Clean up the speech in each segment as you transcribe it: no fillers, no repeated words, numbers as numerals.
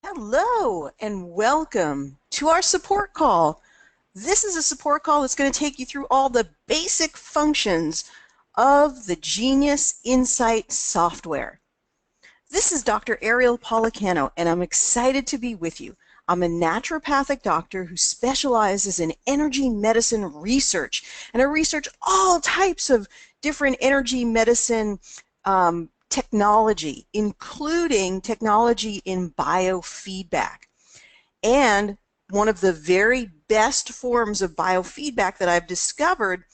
Hello and welcome to our support call. This is a support call that's going to take you through all the basic functions of the Genius Insight software. This is Dr. Ariel Policano, and I'm excited to be with you. I'm a naturopathic doctor who specializes in energy medicine research, and I research all types of different energy medicine technology, including technology in biofeedback. And one of the very best forms of biofeedback that I've discovered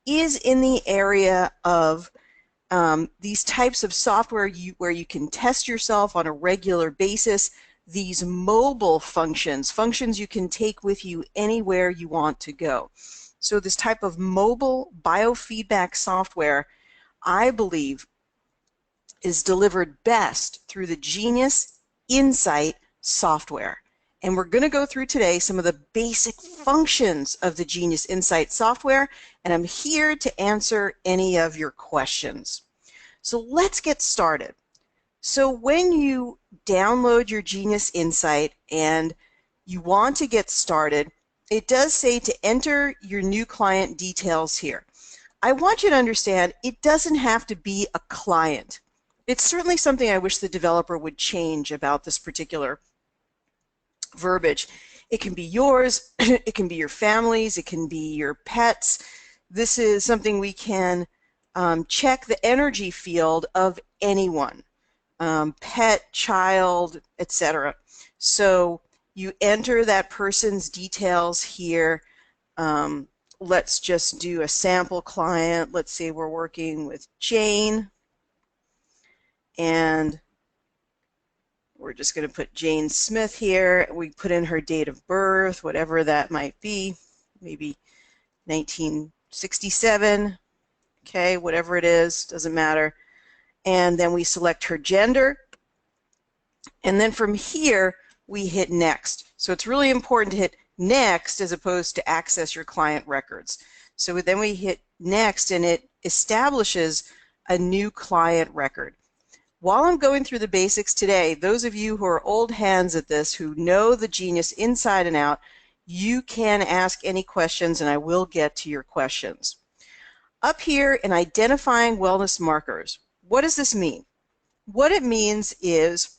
is in the area of these types of software where you can test yourself on a regular basis, these mobile functions you can take with you anywhere you want to go. So this type of mobile biofeedback software, I believe, is delivered best through the Genius Insight software. And we're going to go through today some of the basic functions of the Genius Insight software, and I'm here to answer any of your questions. So let's get started. So when you download your Genius Insight and you want to get started, it does say to enter your new client details here. I want you to understand it doesn't have to be a client. It's certainly something I wish the developer would change about this particular verbiage. It can be yours, it can be your family's, it can be your pets. This is something we can check the energy field of anyone, pet, child, etc. So you enter that person's details here. Let's just do a sample client. Let's say we're working with Jane. And we're just going to put Jane Smith here. We put in her date of birth, whatever that might be, maybe 1967, okay, whatever it is, doesn't matter. And then we select her gender. And then from here, we hit next. So it's really important to hit next as opposed to access your client records. So then we hit next, and it establishes a new client record. While I'm going through the basics today, those of you who are old hands at this, who know the Genius inside and out, you can ask any questions and I will get to your questions. Up here in identifying wellness markers, what does this mean? What it means is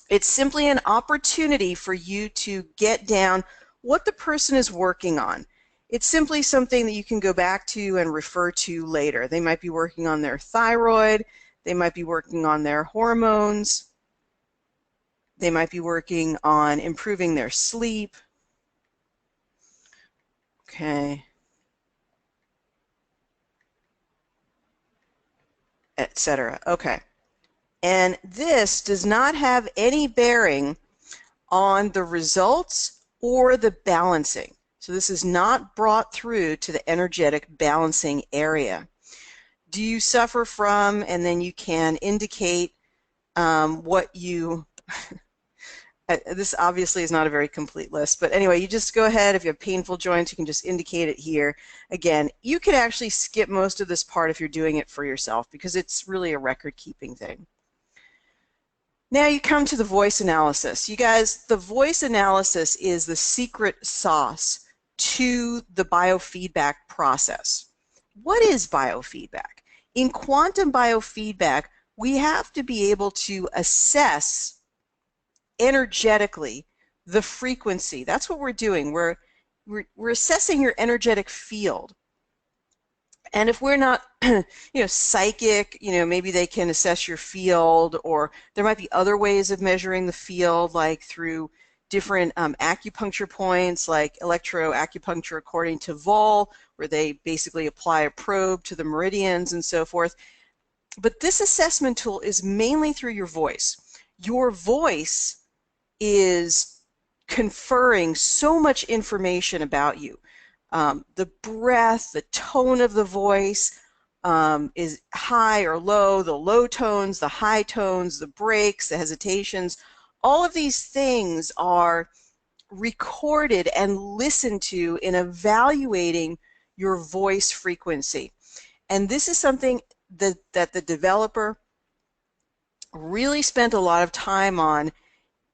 it's simply an opportunity for you to get down what the person is working on. It's simply something that you can go back to and refer to later. They might be working on their thyroid. They might be working on their hormones. They might be working on improving their sleep. Okay. Etc. Okay. And this does not have any bearing on the results or the balancing. So this is not brought through to the energetic balancing area. Do you suffer from, and then you can indicate what you, this obviously is not a very complete list, but anyway, you just go ahead. If you have painful joints, you can just indicate it here. Again, you can actually skip most of this part if you're doing it for yourself because it's really a record-keeping thing. Now you come to the voice analysis. You guys, the voice analysis is the secret sauce to the biofeedback process. What is biofeedback? In quantum biofeedback, we have to be able to assess energetically the frequency. That's what we're doing. We're assessing your energetic field. And if we're not, psychic, maybe they can assess your field, or there might be other ways of measuring the field, like through different acupuncture points, like electroacupuncture according to Vol, where they basically apply a probe to the meridians and so forth. But this assessment tool is mainly through your voice. Your voice is conferring so much information about you. The breath, the tone of the voice is high or low, the low tones, the high tones, the breaks, the hesitations. All of these things are recorded and listened to in evaluating your voice frequency. And this is something that the developer really spent a lot of time on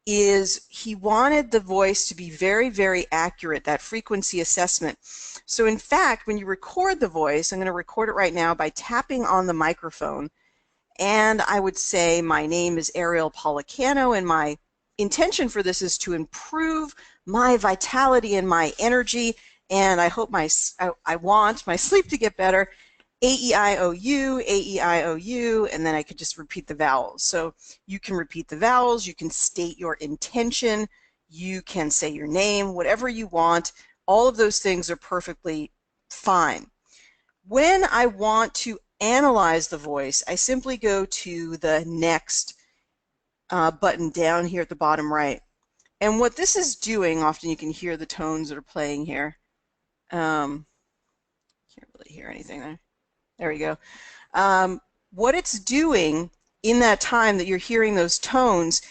is he wanted the voice to be very, very accurate, that frequency assessment. So in fact, when you record the voice, I'm going to record it right now by tapping on the microphone, and I would say my name is Ariel Policano, and my intention for this is to improve my vitality and my energy, and I hope I want my sleep to get better. A-E-I-O-U, A-E-I-O-U, and then I could just repeat the vowels. So you can repeat the vowels, you can state your intention, you can say your name, whatever you want. All of those things are perfectly fine. When I want to analyze the voice, I simply go to the next button down here at the bottom right. And what this is doing, often you can hear the tones that are playing here. Can't really hear anything there. There we go. What it's doing in that time that you're hearing those tones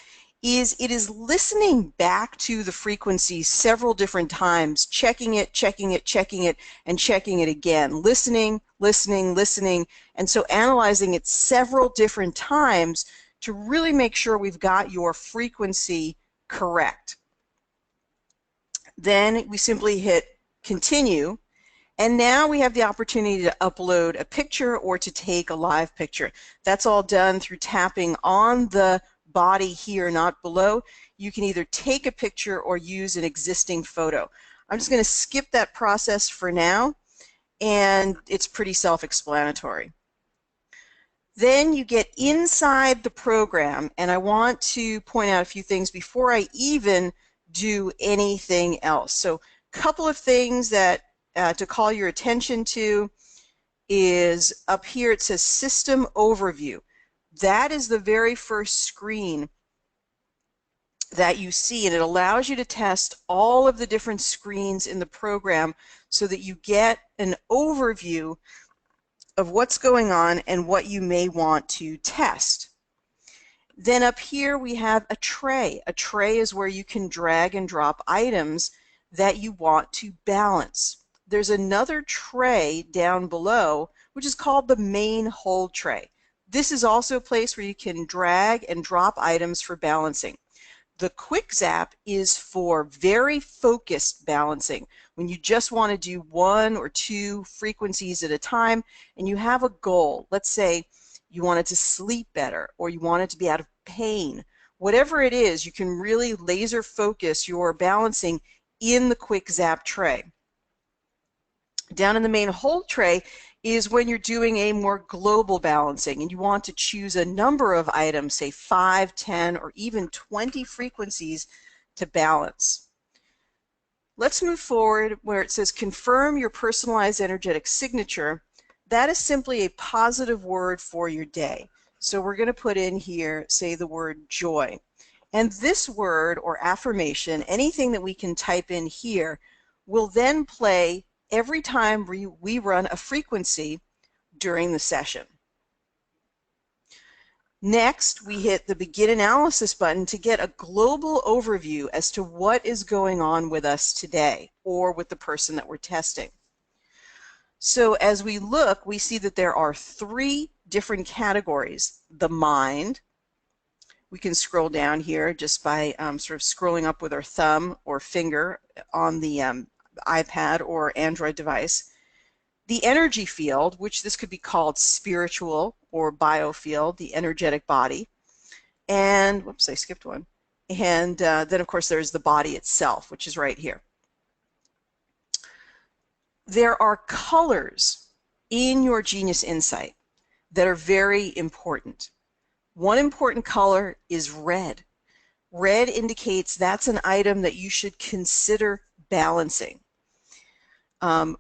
is it is listening back to the frequency several different times, checking it, checking it, checking it, and checking it again. Listening, listening, listening, and so analyzing it several different times to really make sure we've got your frequency correct. Then we simply hit continue. And now we have the opportunity to upload a picture or to take a live picture. That's all done through tapping on the body here, not below. You can either take a picture or use an existing photo. I'm just going to skip that process for now, and it's pretty self-explanatory. Then you get inside the program, and I want to point out a few things before I even do anything else. So a couple of things that to call your attention to is up here. It says System Overview. That is the very first screen that you see, and it allows you to test all of the different screens in the program so that you get an overview of what's going on and what you may want to test. Then up here we have a tray. A tray is where you can drag and drop items that you want to balance. There's another tray down below which is called the main hold tray. This is also a place where you can drag and drop items for balancing. The quick zap is for very focused balancing, when you just want to do 1 or 2 frequencies at a time and you have a goal. Let's say you want it to sleep better or you want it to be out of pain. Whatever it is, you can really laser focus your balancing in the quick zap tray. Down in the main hold tray is when you're doing a more global balancing and you want to choose a number of items, say 5, 10, or even 20 frequencies to balance. Let's move forward where it says confirm your personalized energetic signature. That is simply a positive word for your day. So we're going to put in here, say the word joy. And this word or affirmation, anything that we can type in here, will then play every time we run a frequency during the session. Next, we hit the Begin Analysis button to get a global overview as to what is going on with us today or with the person that we're testing. So as we look, we see that there are 3 different categories. The mind, we can scroll down here just by sort of scrolling up with our thumb or finger on the iPad or Android device. The energy field, which this could be called spiritual or biofield, the energetic body. And, whoops, I skipped one. And then, of course, there's the body itself, which is right here. There are colors in your Genius Insight that are very important. One important color is red. Red indicates that's an item that you should consider balancing.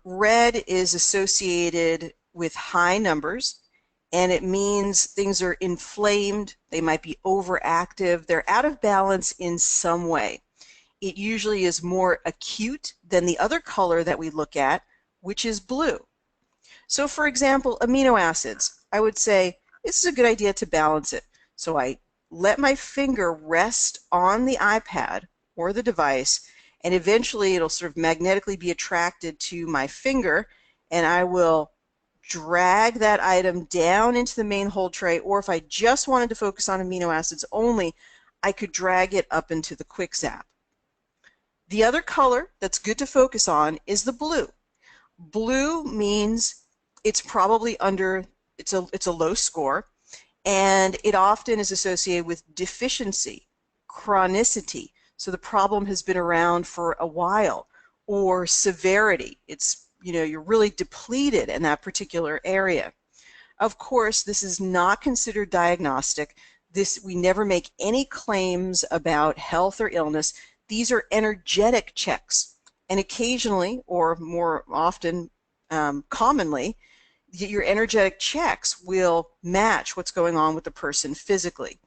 Red is associated with high numbers, and it means things are inflamed, they might be overactive, they're out of balance in some way. It usually is more acute than the other color that we look at, which is blue. So for example, amino acids, I would say this is a good idea to balance it. So I let my finger rest on the iPad or the device, and eventually it'll sort of magnetically be attracted to my finger, and I will drag that item down into the main hold tray, or if I just wanted to focus on amino acids only, I could drag it up into the quick zap. The other color that's good to focus on is the blue. Blue means it's probably under, it's a low score, and it often is associated with deficiency, chronicity, so the problem has been around for a while, or severity. It's, you're really depleted in that particular area. Of course, this is not considered diagnostic. We never make any claims about health or illness. These are energetic checks, and occasionally, or more often, commonly, your energetic checks will match what's going on with the person physically.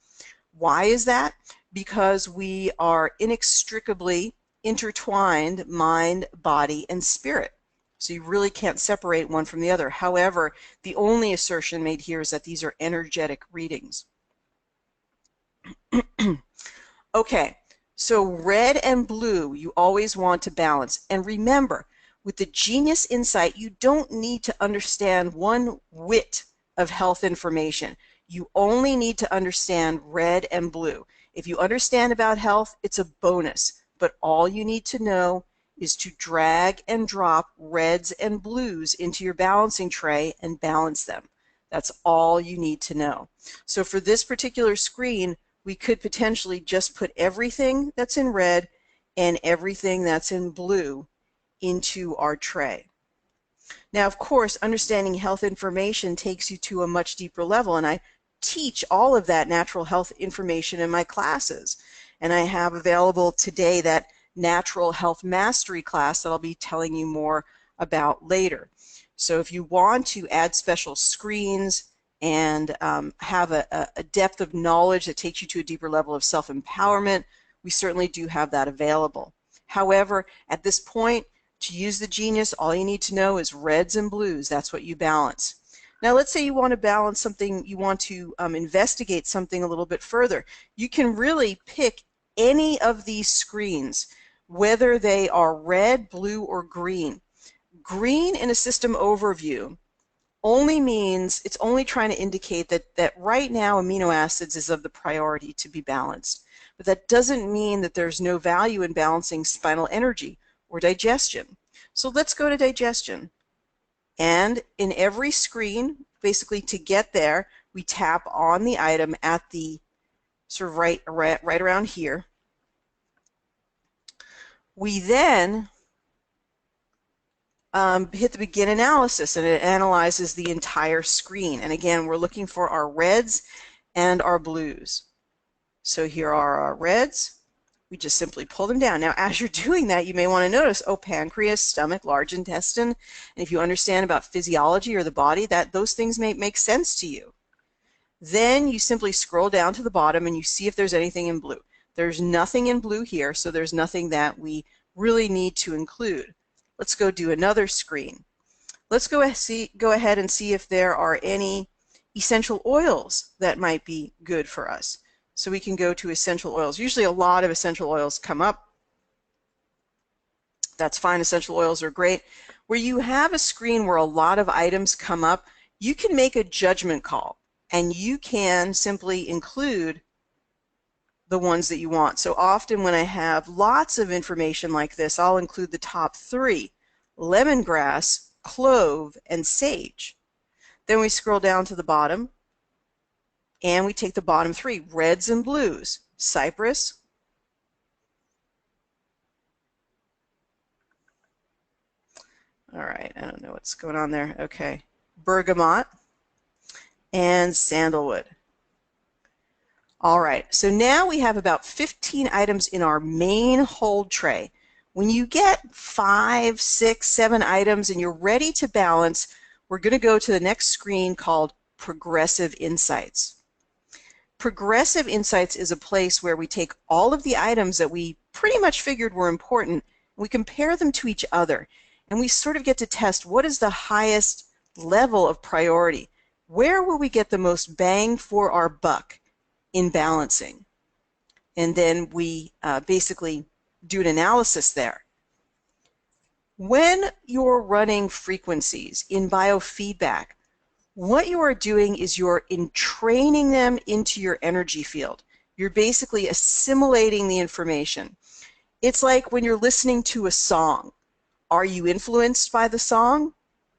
Why is that? Because we are inextricably intertwined, mind, body, and spirit. So you really can't separate one from the other. However, the only assertion made here is that these are energetic readings. Okay, so red and blue you always want to balance. And remember, with the Genius Insight, you don't need to understand one whit of health information. You only need to understand red and blue. If you understand about health, it's a bonus, but all you need to know is to drag and drop reds and blues into your balancing tray and balance them. That's all you need to know. So for this particular screen, we could potentially just put everything that's in red and everything that's in blue into our tray. Now, of course, understanding health information takes you to a much deeper level, and I teach all of that natural health information in my classes. And I have available today that Natural Health Mastery class that I'll be telling you more about later. So if you want to add special screens and have a depth of knowledge that takes you to a deeper level of self-empowerment, we certainly do have that available. However, at this point, to use the Genius, all you need to know is reds and blues. That's what you balance. Now, let's say you want to balance something, you want to investigate something a little bit further. You can really pick any of these screens, whether they are red, blue, or green. Green in a system overview only means, it's only trying to indicate that right now amino acids is of the priority to be balanced. But that doesn't mean that there's no value in balancing spinal energy or digestion. So let's go to digestion. And in every screen, basically to get there, we tap on the item at the sort of right around here. We then hit the begin analysis, and it analyzes the entire screen. And again, we're looking for our reds and our blues. So here are our reds. We just simply pull them down. Now, as you're doing that, you may want to notice, oh, pancreas, stomach, large intestine. And if you understand about physiology or the body, those things may make sense to you. Then you simply scroll down to the bottom and you see if there's anything in blue. There's nothing in blue here, so there's nothing that we really need to include. Let's go do another screen. Let's go ahead and see if there are any essential oils that might be good for us. So we can go to essential oils. Usually a lot of essential oils come up. That's fine. Essential oils are great. Where you have a screen where a lot of items come up, you can make a judgment call, and you can simply include the ones that you want. So often when I have lots of information like this, I'll include the top 3: lemongrass, clove, and sage. Then we scroll down to the bottom, and we take the bottom 3, reds and blues: cypress, all right, I don't know what's going on there, okay, bergamot, and sandalwood. All right, so now we have about 15 items in our main hold tray. When you get 5, 6, 7 items and you're ready to balance, we're going to go to the next screen called Progressive Insights. Progressive Insights is a place where we take all of the items that we pretty much figured were important, and we compare them to each other, and we sort of get to test what is the highest level of priority. Where will we get the most bang for our buck in balancing? And then we basically do an analysis there. When you're running frequencies in biofeedback, what you are doing is you're entraining them into your energy field. You're basically assimilating the information. It's like when you're listening to a song. Are you influenced by the song?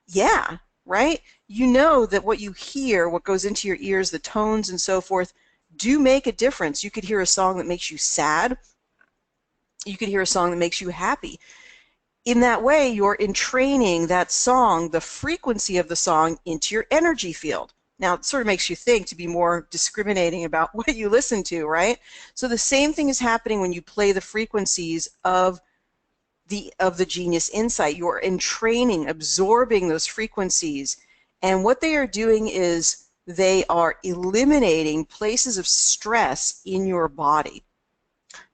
Yeah, right? You know that what you hear, what goes into your ears, the tones and so forth, do make a difference. You could hear a song that makes you sad. You could hear a song that makes you happy. In that way, you're entraining that song, the frequency of the song, into your energy field. Now, it sort of makes you think to be more discriminating about what you listen to, right? So the same thing is happening when you play the frequencies of the Genius Insight. You're entraining, absorbing those frequencies, and what they are doing is they are eliminating places of stress in your body.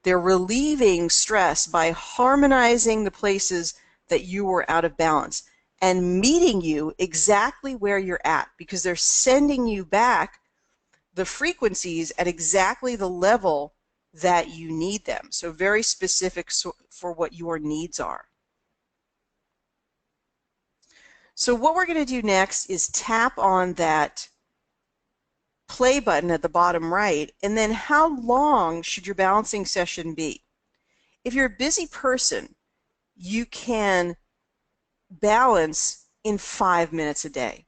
They're relieving stress by harmonizing the places that you were out of balance and meeting you exactly where you're at, because they're sending you back the frequencies at exactly the level that you need them. So very specific for what your needs are. So what we're going to do next is tap on that play button at the bottom right, and then how long should your balancing session be? If you're a busy person, you can balance in 5 minutes a day.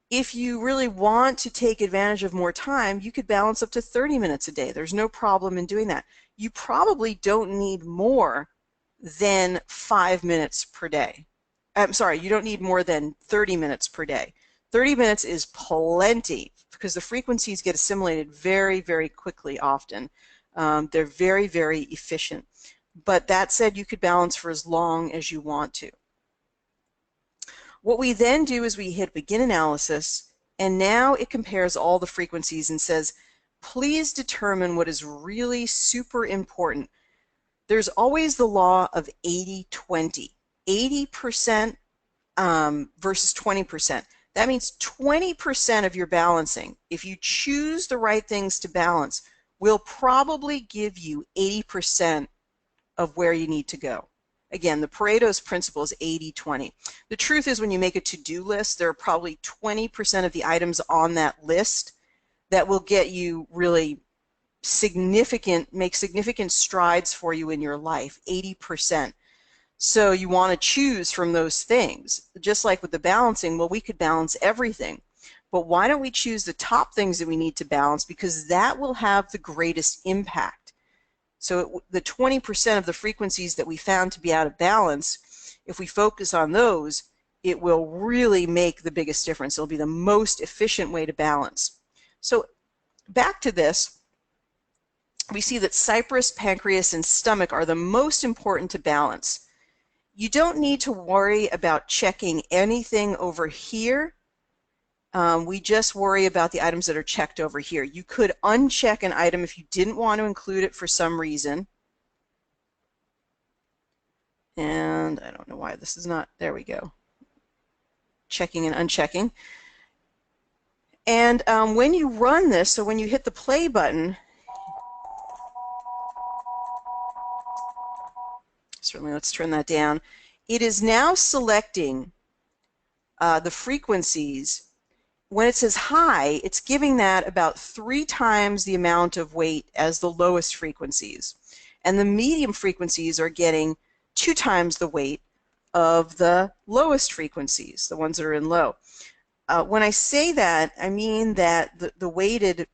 If you really want to take advantage of more time, you could balance up to 30 minutes a day. There's no problem in doing that. You probably don't need more than 5 minutes per day. I'm sorry, you don't need more than 30 minutes per day. 30 minutes is plenty because the frequencies get assimilated very, very quickly often. They're very, very efficient. But that said, you could balance for as long as you want to. What we then do is we hit Begin Analysis, and now it compares all the frequencies and says, please determine what is really super important. There's always the law of 80-20. 80% versus 20%. That means 20% of your balancing, if you choose the right things to balance, will probably give you 80% of where you need to go. Again, the Pareto's principle is 80-20. The truth is, when you make a to-do list, there are probably 20% of the items on that list that will get you really make significant strides for you in your life, 80%. So you want to choose from those things. Just like with the balancing, well, we could balance everything. But why don't we choose the top things that we need to balance, because that will have the greatest impact. So the 20% of the frequencies that we found to be out of balance, if we focus on those, it will really make the biggest difference. It'll be the most efficient way to balance. So back to this, we see that Cyprus, pancreas, and stomach are the most important to balance. You don't need to worry about checking anything over here. We just worry about the items that are checked over here. You could uncheck an item if you didn't want to include it for some reason. And I don't know why this is not, there we go. Checking and unchecking. And when you run this, so when you hit the play button, certainly let's turn that down, it is now selecting the frequencies. When it says high, it's giving that about 3 times the amount of weight as the lowest frequencies. And the medium frequencies are getting 2 times the weight of the lowest frequencies, the ones that are in low. When I say that, I mean that the weighted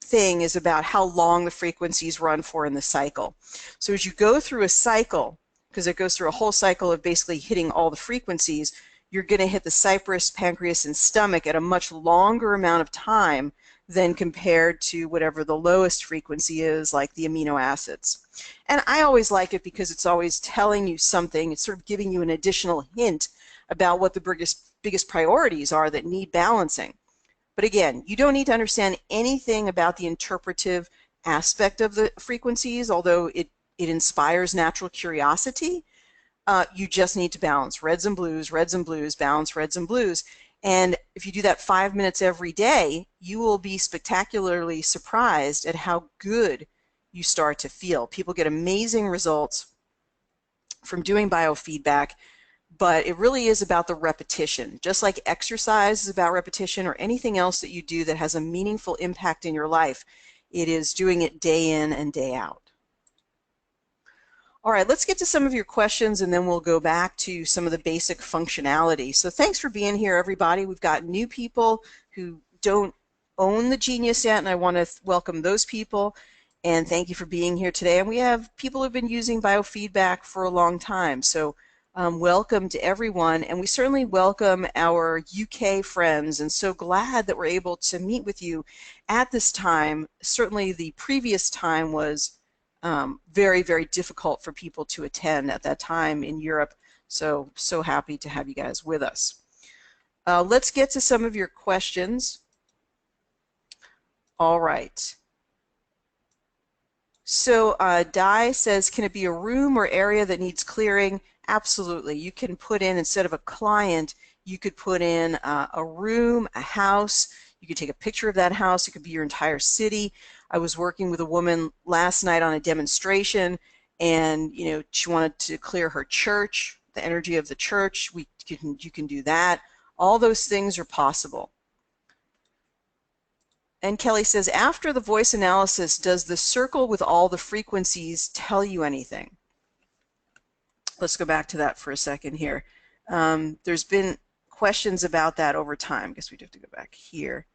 thing is about how long the frequencies run for in the cycle. So as you go through a cycle, because it goes through a whole cycle of basically hitting all the frequencies, you're going to hit the Cyprus, pancreas, and stomach at a much longer amount of time than compared to whatever the lowest frequency is, like the amino acids. And I always like it because it's always telling you something. It's sort of giving you an additional hint about what the biggest priorities are that need balancing. But again, you don't need to understand anything about the interpretive aspect of the frequencies, although it inspires natural curiosity. You just need to balance reds and blues, balance reds and blues. And if you do that 5 minutes every day, you will be spectacularly surprised at how good you start to feel. People get amazing results from doing biofeedback, but it really is about the repetition. Just like exercise is about repetition, or anything else that you do that has a meaningful impact in your life, it is doing it day in and day out. All right, let's get to some of your questions and then we'll go back to some of the basic functionality. So thanks for being here, everybody. We've got new people who don't own the Genius yet, and I want to welcome those people. And thank you for being here today. And we have people who've been using biofeedback for a long time. So welcome to everyone. And we certainly welcome our UK friends, and so glad that we're able to meet with you at this time. Certainly the previous time was very, very difficult for people to attend at that time in Europe. So happy to have you guys with us. Let's get to some of your questions. All right. So Di says, can it be a room or area that needs clearing? Absolutely. You can put in, instead of a client, you could put in a room, a house. You could take a picture of that house. It could be your entire city. I was working with a woman last night on a demonstration, and she wanted to clear her church, the energy of the church. You can do that. All those things are possible. And Kelly says, after the voice analysis, does the circle with all the frequencies tell you anything? Let's go back to that for a second here. There's been questions about that over time. I guess we'd have to go back here.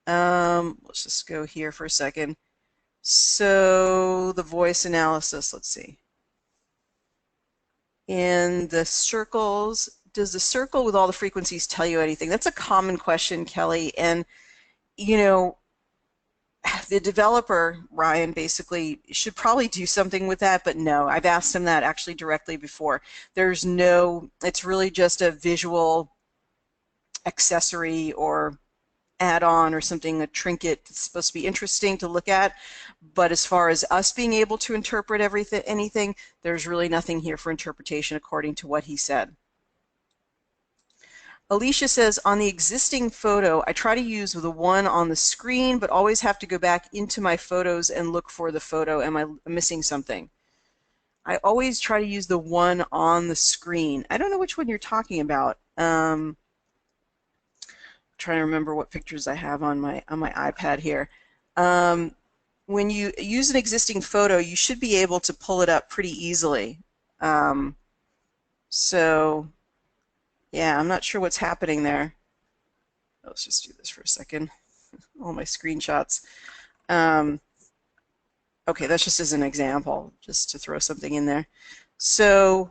Let's just go here for a second. So the voice analysis, let's see. In the circles, does the circle with all the frequencies tell you anything? That's a common question, Kelly. And the developer, Ryan, basically should probably do something with that, but no, I've asked him that actually directly before. There's no, it's really just a visual accessory or add-on or something, a trinket that's supposed to be interesting to look at, but as far as us being able to interpret anything, there's really nothing here for interpretation according to what he said. Alicia says, on the existing photo, I try to use the one on the screen, but always have to go back into my photos and look for the photo. Am I missing something? I always try to use the one on the screen. I don't know which one you're talking about. I'm trying to remember what pictures I have on my iPad here. When you use an existing photo, you should be able to pull it up pretty easily. So yeah, I'm not sure what's happening there. Let's just do this for a second. All my screenshots. Okay, that's just as an example, just to throw something in there. So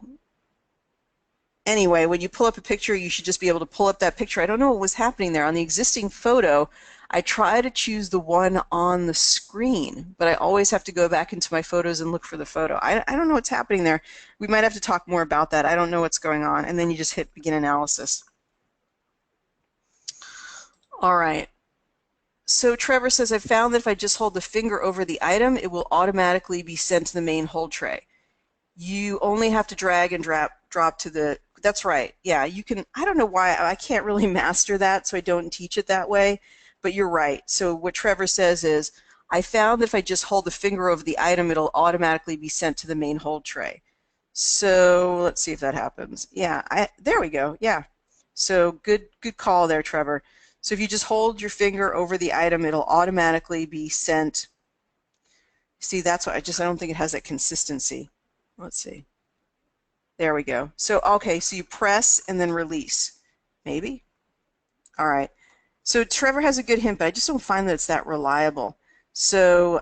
anyway, when you pull up a picture, you should just be able to pull up that picture. I don't know what was happening there. On the existing photo, I try to choose the one on the screen, but I always have to go back into my photos and look for the photo. I don't know what's happening there. We might have to talk more about that. I don't know what's going on. And then you just hit begin analysis. All right. So Trevor says, I found that if I just hold the finger over the item, it will automatically be sent to the main hold tray. You only have to drag and drop to the, that's right. Yeah, you can, I don't know why, I can't really master that, so I don't teach it that way. But you're right. So what Trevor says is, I found that if I just hold the finger over the item, it'll automatically be sent to the main hold tray. So let's see if that happens. Yeah, there we go. Yeah. So good call there, Trevor. So if you just hold your finger over the item, it'll automatically be sent. See, that's why I don't think it has that consistency. Let's see. There we go. So okay, so you press and then release. Maybe? All right. So Trevor has a good hint, but I just don't find that it's that reliable. So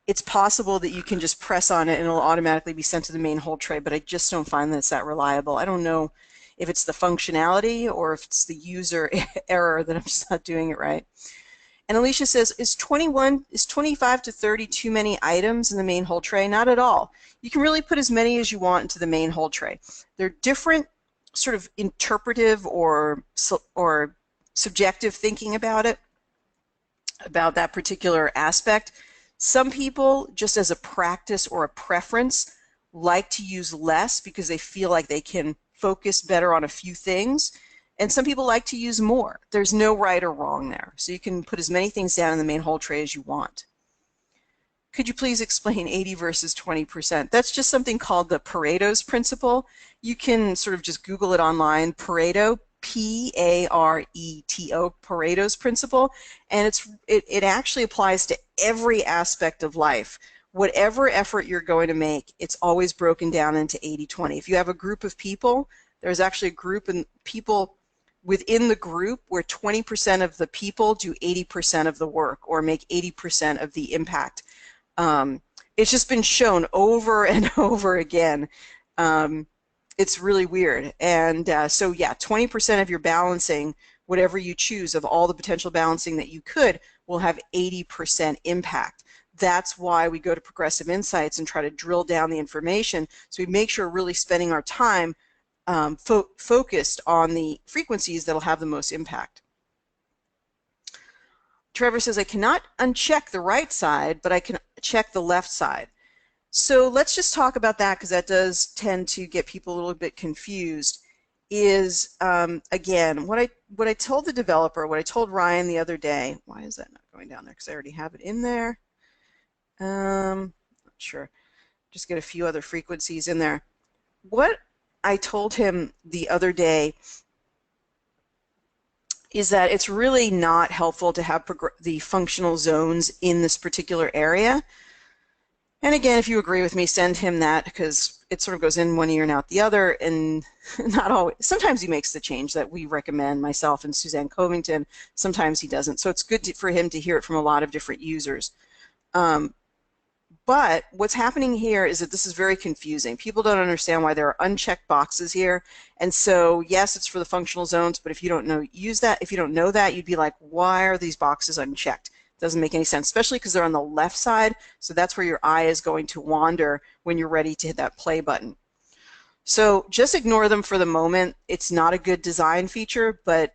it's possible that you can just press on it and it'll automatically be sent to the main hold tray, but I just don't find that it's that reliable. I don't know if it's the functionality or if it's the user error that I'm just not doing it right. And Alicia says, is 25 to 30 too many items in the main hold tray? Not at all. You can really put as many as you want into the main hold tray. They're different sort of interpretive or subjective thinking about it, about that particular aspect. Some people, just as a practice or a preference, like to use less because they feel like they can focus better on a few things. And some people like to use more. There's no right or wrong there. So you can put as many things down in the main hold tray as you want. Could you please explain 80 versus 20%? That's just something called the Pareto's principle. You can sort of just Google it online, Pareto, Pareto, Pareto's principle, and it actually applies to every aspect of life. Whatever effort you're going to make, it's always broken down into 80-20. If you have a group of people, there's actually a group and people within the group where 20% of the people do 80% of the work or make 80% of the impact. It's just been shown over and over again. It's really weird. And so yeah, 20% of your balancing, whatever you choose of all the potential balancing that you could, will have 80% impact. That's why we go to Progressive Insights and try to drill down the information, so we make sure we're really spending our time focused on the frequencies that'll have the most impact. Trevor says, I cannot uncheck the right side, but I can check the left side. So let's just talk about that, because that does tend to get people a little bit confused. Is again, what I told the developer, what I told Ryan the other day. Why is that not going down there? Because I already have it in there. Not sure. Just get a few other frequencies in there. What I told him the other day is that it's really not helpful to have the functional zones in this particular area. And again, if you agree with me, send him that, because it sort of goes in one ear and out the other, and not always. Sometimes he makes the change that we recommend, myself and Suzanne Covington. Sometimes he doesn't. So it's good for him to hear it from a lot of different users. But what's happening here is that this is very confusing. People don't understand why there are unchecked boxes here. And so, yes, it's for the functional zones, but if you don't know that, you'd be like, why are these boxes unchecked? Doesn't make any sense, especially because they're on the left side, so that's where your eye is going to wander when you're ready to hit that play button. So just ignore them for the moment. It's not a good design feature, but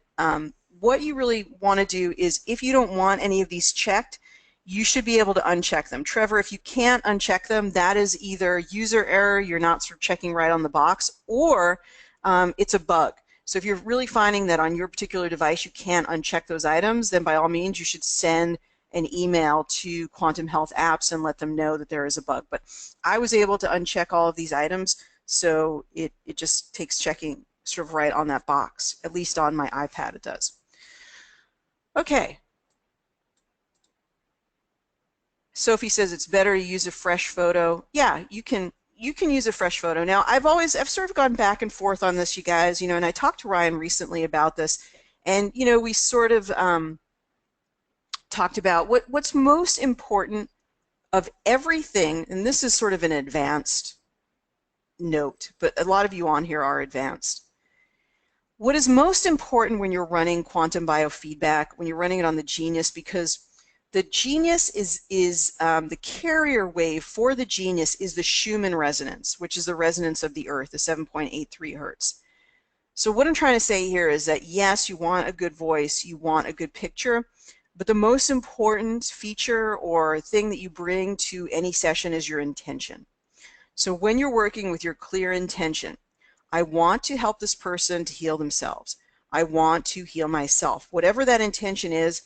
what you really want to do is, if you don't want any of these checked, you should be able to uncheck them. Trevor, if you can't uncheck them, that is either user error, you're not sort of checking right on the box, or it's a bug. So if you're really finding that on your particular device you can't uncheck those items, then by all means you should send an email to Quantum Health Apps and let them know that there is a bug. But I was able to uncheck all of these items, so it just takes checking sort of right on that box. At least on my iPad it does. Okay. Sophie says it's better to use a fresh photo. Yeah, you can use a fresh photo. Now, I've sort of gone back and forth on this, you guys, and I talked to Ryan recently about this, and we sort of talked about what's most important of everything, and this is sort of an advanced note, but a lot of you on here are advanced. What is most important when you're running quantum biofeedback, when you're running it on the Genius, because the Genius is the carrier wave for the Genius is the Schumann resonance, which is the resonance of the Earth, the 7.83 hertz. So what I'm trying to say here is that, yes, you want a good voice, you want a good picture, but the most important feature or thing that you bring to any session is your intention. So when you're working with your clear intention, I want to help this person to heal themselves. I want to heal myself. Whatever that intention is,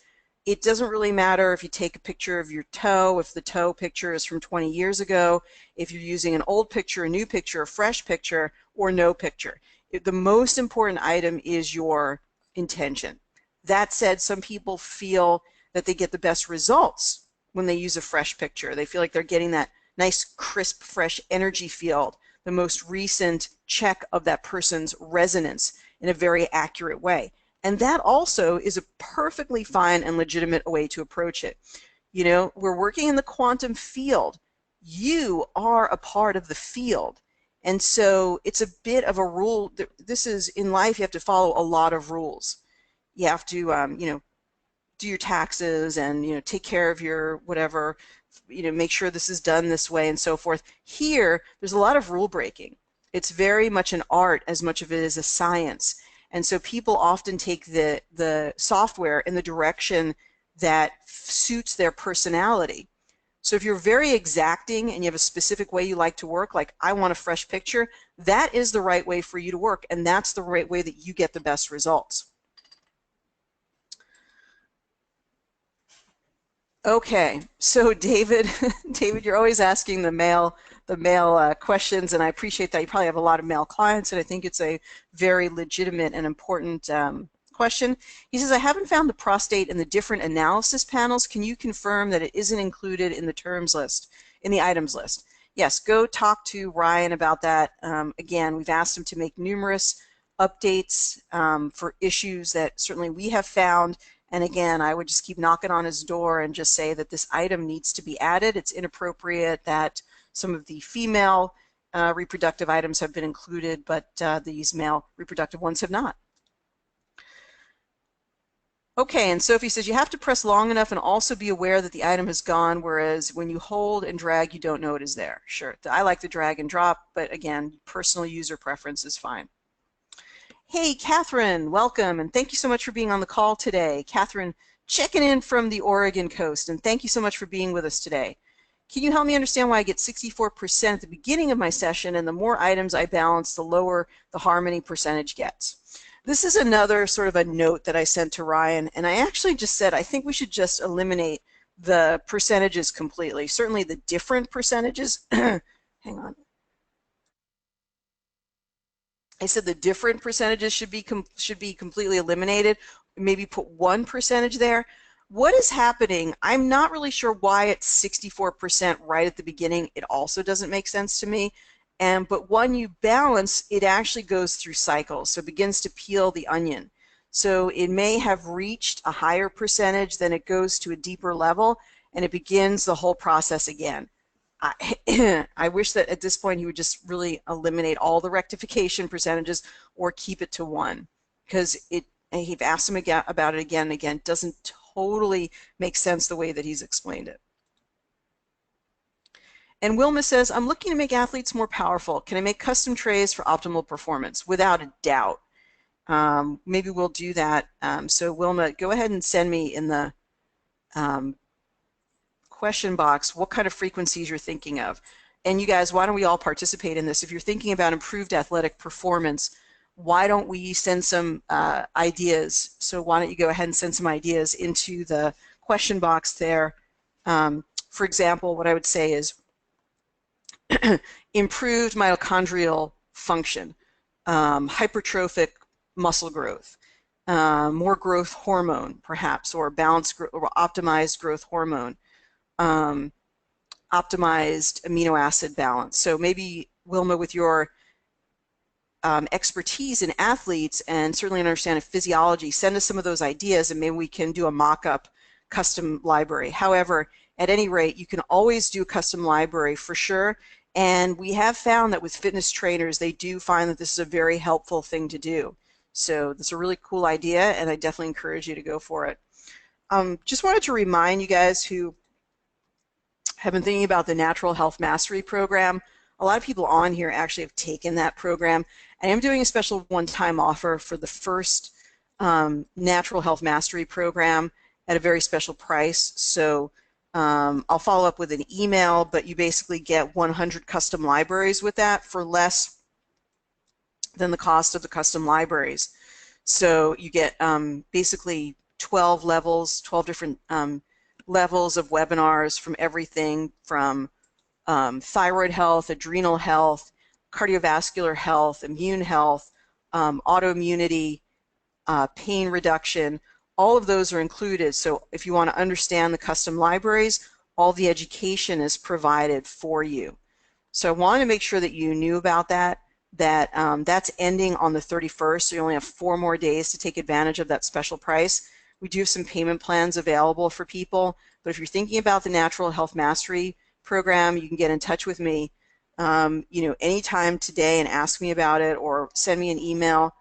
it doesn't really matter if you take a picture of your toe, if the toe picture is from 20 years ago, if you're using an old picture, a new picture, a fresh picture, or no picture. The most important item is your intention. That said, some people feel that they get the best results when they use a fresh picture. They feel like they're getting that nice, crisp, fresh energy field, the most recent check of that person's resonance in a very accurate way. And that also is a perfectly fine and legitimate way to approach it. We're working in the quantum field. You are a part of the field. And so it's a bit of a rule. This is, in life, you have to follow a lot of rules. You have to, do your taxes and, take care of your whatever, make sure this is done this way and so forth. Here, there's a lot of rule breaking. It's very much an art as much of it is a science. And so people often take the software in the direction that suits their personality. So if you're very exacting and you have a specific way you like to work, like I want a fresh picture, that is the right way for you to work, and that's the right way that you get the best results. Okay, so David, David, you're always asking the mail questions, and I appreciate that. You probably have a lot of male clients, and I think it's a very legitimate and important question. He says, I haven't found the prostate in the different analysis panels. Can you confirm that it isn't included in the terms list, in the items list? Yes, go talk to Ryan about that. Again, we've asked him to make numerous updates for issues that certainly we have found. And again, I would just keep knocking on his door and just say that this item needs to be added. It's inappropriate that some of the female reproductive items have been included, but these male reproductive ones have not. Okay, and Sophie says you have to press long enough and also be aware that the item has gone, whereas when you hold and drag, you don't know it is there. Sure, I like the drag and drop, but again, personal user preference is fine. Hey, Catherine, welcome, and thank you so much for being on the call today. Catherine, checking in from the Oregon coast, and thank you so much for being with us today. Can you help me understand why I get 64% at the beginning of my session, and the more items I balance, the lower the harmony percentage gets? This is another sort of a note that I sent to Ryan, and I actually just said I think we should just eliminate the percentages completely. Certainly the different percentages. Hang on. I said the different percentages should be completely eliminated. Maybe put one percentage there. What is happening? I'm not really sure why it's 64% right at the beginning. It also doesn't make sense to me. But when you balance, it actually goes through cycles. So it begins to peel the onion. So it may have reached a higher percentage, then it goes to a deeper level, and it begins the whole process again. I wish that at this point he would just really eliminate all the rectification percentages or keep it to one, because he've asked him again about it again and again. It doesn't totally make sense the way that he's explained it. And Wilma says, I'm looking to make athletes more powerful. Can I make custom trays for optimal performance? Without a doubt. Maybe we'll do that. So Wilma, go ahead and send me in the question box what kind of frequencies you're thinking of. And you guys, why don't we all participate in this? If you're thinking about improved athletic performance, why don't we send some ideas? So why don't you go ahead and send some ideas into the question box there. For example, what I would say is improved mitochondrial function, hypertrophic muscle growth, more growth hormone perhaps, or balanced or optimized growth hormone, optimized amino acid balance. So maybe, Wilma, with your expertise in athletes and certainly understand of physiology, send us some of those ideas and maybe we can do a mock-up custom library. However, at any rate, you can always do a custom library for sure. And we have found that with fitness trainers, they do find that this is a very helpful thing to do. So that's a really cool idea, and I definitely encourage you to go for it. Just wanted to remind you guys who have been thinking about the Natural Health Mastery Program. A lot of people on here actually have taken that program. I am doing a special one-time offer for the first Natural Health Mastery Program at a very special price. So I'll follow up with an email, but you basically get 100 custom libraries with that for less than the cost of the custom libraries. So you get basically 12 levels, 12 different levels of webinars from everything from thyroid health, adrenal health, cardiovascular health, immune health, autoimmunity, pain reduction. All of those are included. So if you want to understand the custom libraries, all the education is provided for you. So I wanted to make sure that you knew about that. That's ending on the 31st, so you only have 4 more days to take advantage of that special price. We do have some payment plans available for people, but if you're thinking about the Natural Health Mastery Program, you can get in touch with me anytime today and ask me about it, or send me an email,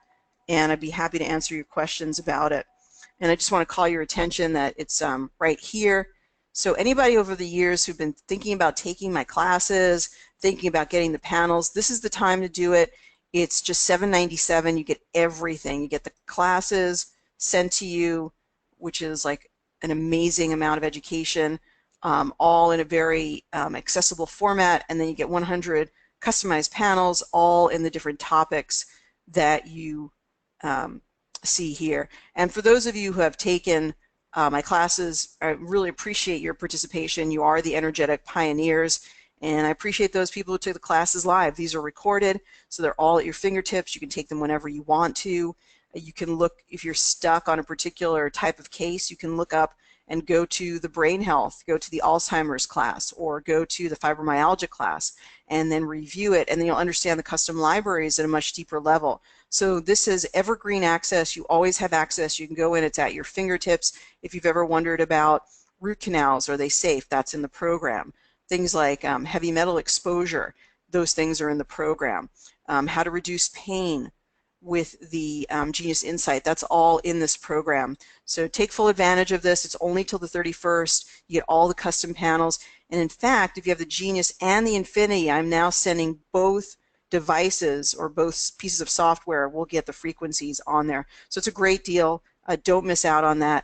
and I'd be happy to answer your questions about it. And I just want to call your attention that it's right here. So anybody over the years who've been thinking about taking my classes, thinking about getting the panels, this is the time to do it. It's just $7.97. You get everything. You get the classes sent to you, which is like an amazing amount of education, all in a very accessible format, and then you get 100 customized panels, all in the different topics that you see here. And for those of you who have taken My classes, I really appreciate your participation. You are the energetic pioneers, and I appreciate those people who took the classes live. These are recorded, so they're all at your fingertips. You can take them whenever you want to. You can look, if you're stuck on a particular type of case, you can look up and go to the brain health, go to the Alzheimer's class, or go to the fibromyalgia class, and then review it, and then you'll understand the custom libraries at a much deeper level. So this is evergreen access. You always have access. You can go in, it's at your fingertips. If you've ever wondered about root canals, are they safe? That's in the program. Things like heavy metal exposure, those things are in the program. How to reduce pain with the Genius Insight, that's all in this program. So take full advantage of this. It's only till the 31st. You get all the custom panels. And in fact, if you have the Genius and the Infinity, I'm now sending both devices or both pieces of software will get the frequencies on there. So it's a great deal. Don't miss out on that.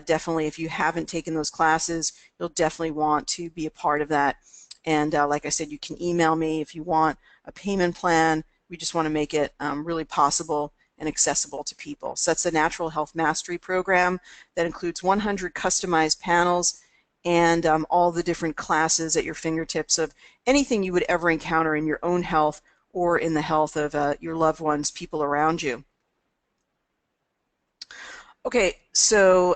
Definitely, if you haven't taken those classes, you'll definitely want to be a part of that. And like I said, you can email me if you want a payment plan. We just want to make it really possible and accessible to people. So that's the Natural Health Mastery Program that includes 100 customized panels and all the different classes at your fingertips of anything you would ever encounter in your own health or in the health of your loved ones, people around you. Okay, so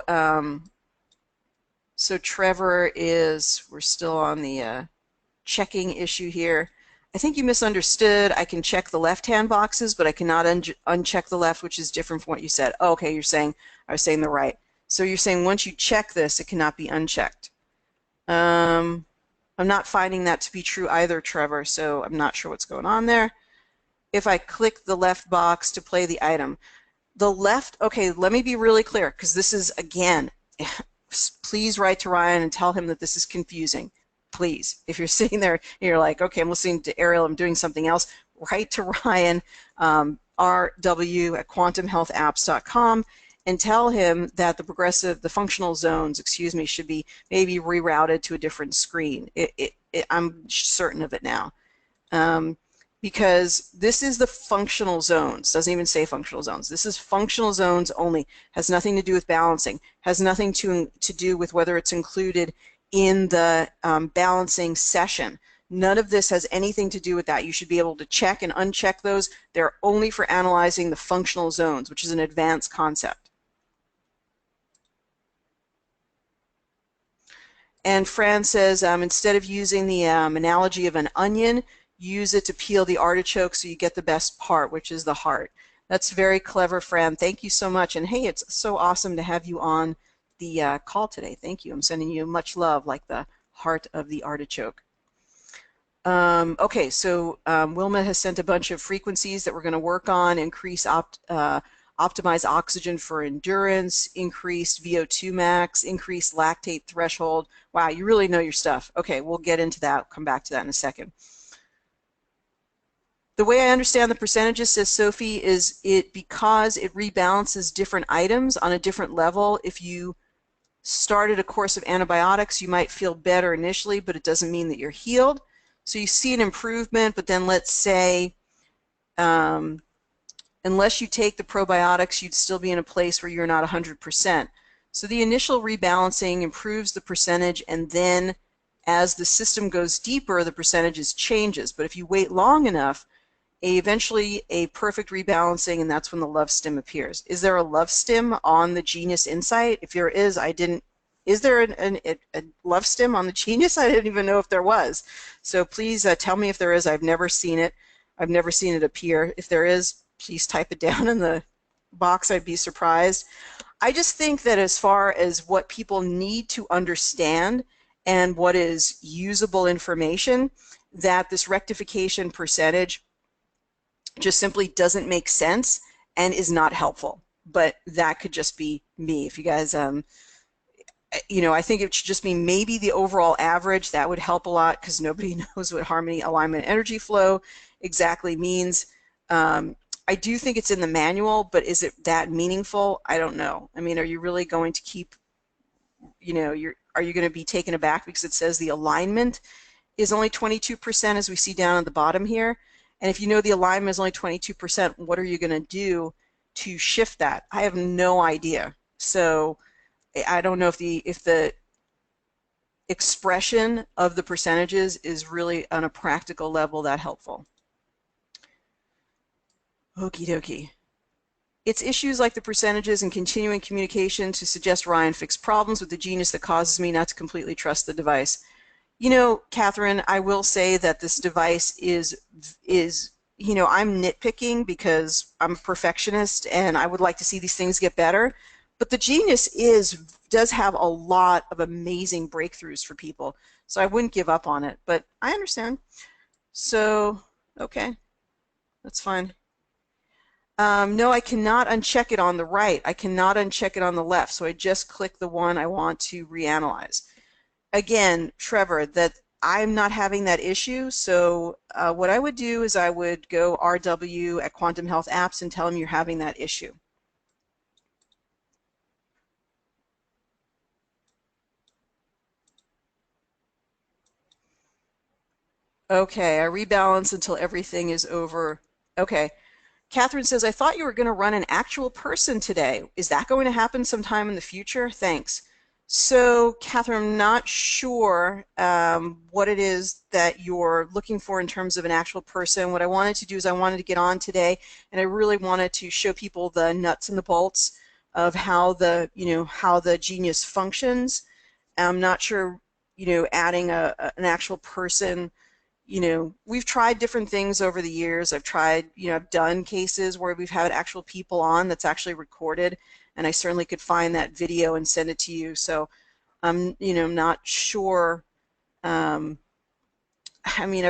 Trevor is, we're still on the checking issue here. I think you misunderstood. I can check the left-hand boxes, but I cannot uncheck the left, which is different from what you said. Oh, okay, you're saying, I was saying the right. So you're saying once you check this, it cannot be unchecked. I'm not finding that to be true either, Trevor, so I'm not sure what's going on there. If I click the left box to play the item, the left, okay, let me be really clear, because this is, again, please write to Ryan and tell him that this is confusing. Please, if you're sitting there and you're like, okay, I'm listening to Ariel, I'm doing something else, write to Ryan, rw@quantumhealthapps.com, and tell him that the functional zones, excuse me, should be maybe rerouted to a different screen. I'm certain of it now. Because this is the functional zones, doesn't even say functional zones. This is functional zones only, has nothing to do with balancing, has nothing to do with whether it's included in the balancing session. None of this has anything to do with that. You should be able to check and uncheck those. They're only for analyzing the functional zones, which is an advanced concept. And Fran says, instead of using the analogy of an onion, use it to peel the artichoke so you get the best part, which is the heart. That's very clever, Fran. Thank you so much. And hey, it's so awesome to have you on the call today. Thank you. I'm sending you much love, like the heart of the artichoke. Okay, so Wilma has sent a bunch of frequencies that we're going to work on. Optimize oxygen for endurance, increased VO2 max, increased lactate threshold. Wow, you really know your stuff. Okay, we'll get into that. Come back to that in a second. The way I understand the percentages, says Sophie, is because it rebalances different items on a different level. If you started a course of antibiotics, you might feel better initially, but it doesn't mean that you're healed. So you see an improvement, but then let's say unless you take the probiotics, you'd still be in a place where you're not 100%. So the initial rebalancing improves the percentage, and then as the system goes deeper, the percentage changes. But if you wait long enough, eventually a perfect rebalancing, and that's when the love stim appears. Is there a love stim on the Genius Insight? If there is, is there a love stim on the Genius? I didn't even know if there was. So please tell me if there is. I've never seen it. I've never seen it appear. If there is, please type it down in the box. I'd be surprised. I just think that as far as what people need to understand and what is usable information, that this rectification percentage just simply doesn't make sense and is not helpful. But that could just be me. If you guys, you know, I think it should just be maybe the overall average. That would help a lot, because nobody knows what harmony, alignment, energy flow exactly means. I do think it's in the manual, but is it that meaningful? I don't know. I mean, are you really going to keep, you know, are you going to be taken aback because it says the alignment is only 22%, as we see down at the bottom here? And if you know the alignment is only 22%, what are you going to do to shift that? I have no idea. So I don't know if the expression of the percentages is really on a practical level that helpful. Okie dokie. It's issues like the percentages and continuing communication to suggest Ryan fixed problems with the genius that causes me not to completely trust the device. You know, Catherine, I will say that this device is I'm nitpicking because I'm a perfectionist and I would like to see these things get better. But the genius does have a lot of amazing breakthroughs for people. So I wouldn't give up on it, but I understand. So, okay, that's fine. No, I cannot uncheck it on the right. I cannot uncheck it on the left. So I just click the one I want to reanalyze. Again, Trevor, that I'm not having that issue. So what I would do is I would go RW at Quantum Health Apps and tell them you're having that issue. Okay, I rebalance until everything is over. Okay. Catherine says, I thought you were going to run an actual person today. Is that going to happen sometime in the future? Thanks. So, Catherine, I'm not sure what it is that you're looking for in terms of an actual person. What I wanted to do is I wanted to get on today, and I really wanted to show people the nuts and the bolts of how the genius functions. I'm not sure, adding an actual person. We've tried different things over the years. I've done cases where we've had actual people on that's actually recorded, and I certainly could find that video and send it to you. So I'm, not sure. I've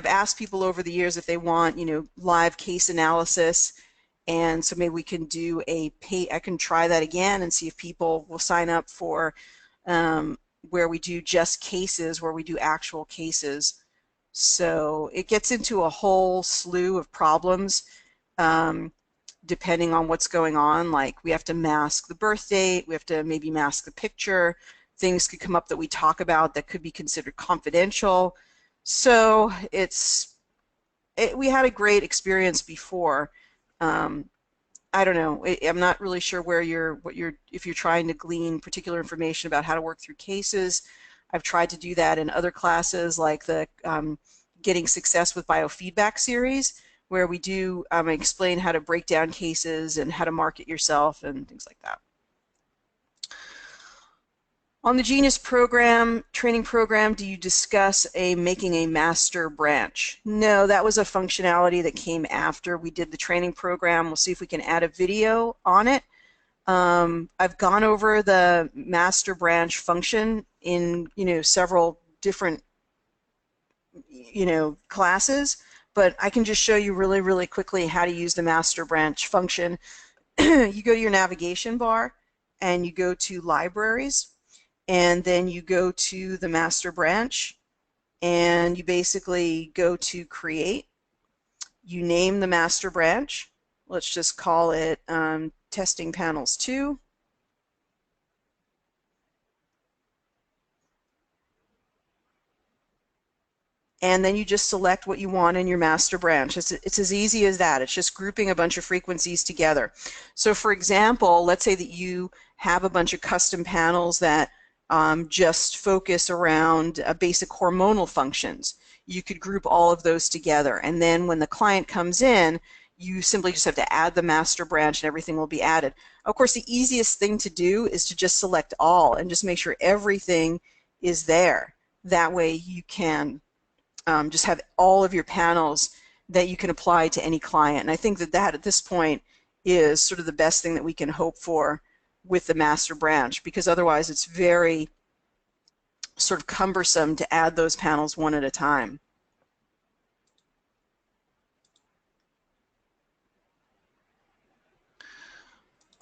asked people over the years if they want, live case analysis, and so maybe we can do I can try that again and see if people will sign up for where we do just cases, where we do actual cases. So it gets into a whole slew of problems depending on what's going on. Like we have to mask the birth date, we have to maybe mask the picture, things could come up that we talk about that could be considered confidential. So we had a great experience before. I don't know. I'm not really sure if you're trying to glean particular information about how to work through cases. I've tried to do that in other classes, like the Getting Success with Biofeedback series, where we do explain how to break down cases and how to market yourself and things like that. On the Genius program, training program, do you discuss making a master branch? No, that was a functionality that came after we did the training program. We'll see if we can add a video on it. I've gone over the master branch function in several different classes, but I can just show you really, really quickly how to use the master branch function. You go to your navigation bar and you go to libraries, and then you go to the master branch and you basically go to create. You name the master branch. Let's just call it Testing Panels 2. And then you just select what you want in your master branch. It's as easy as that. It's just grouping a bunch of frequencies together. So for example, let's say that you have a bunch of custom panels that just focus around basic hormonal functions. You could group all of those together, and then when the client comes in, you simply just have to add the master branch and everything will be added. Of course, the easiest thing to do is to just select all and just make sure everything is there. That way you can just have all of your panels that you can apply to any client. And I think that at this point is sort of the best thing that we can hope for with the master branch, because otherwise it's very sort of cumbersome to add those panels one at a time.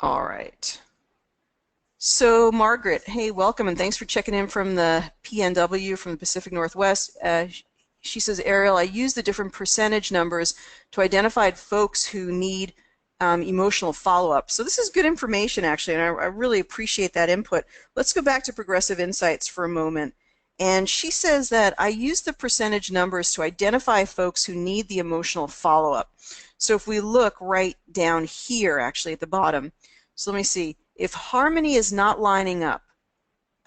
All right. So Margaret, hey, welcome, and thanks for checking in from the PNW from the Pacific Northwest. She says, Ariel, I use the different percentage numbers to identify folks who need emotional follow-up. So this is good information, actually, and I really appreciate that input. Let's go back to Progressive Insights for a moment. And she says that I use the percentage numbers to identify folks who need the emotional follow-up. So if we look right down here, actually, at the bottom, so let me see. If harmony is not lining up,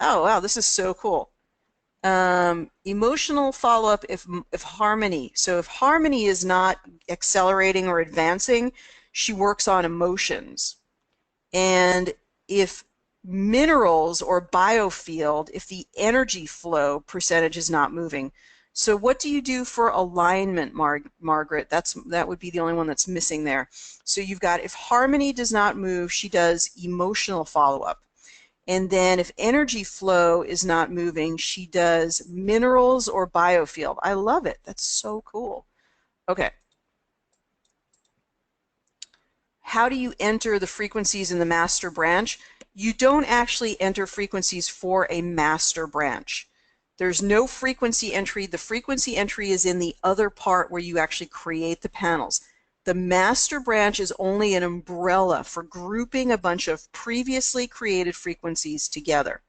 Oh, wow, this is so cool. Emotional follow-up if harmony. So if harmony is not accelerating or advancing, she works on emotions. And if minerals or biofield, if the energy flow percentage is not moving. So what do you do for alignment, Margaret? That would be the only one that's missing there. So you've got if harmony does not move, she does emotional follow-up. And then if energy flow is not moving, she does minerals or biofield. I love it. That's so cool. Okay. How do you enter the frequencies in the master branch? You don't actually enter frequencies for a master branch. There's no frequency entry. The frequency entry is in the other part where you actually create the panels. The master branch is only an umbrella for grouping a bunch of previously created frequencies together.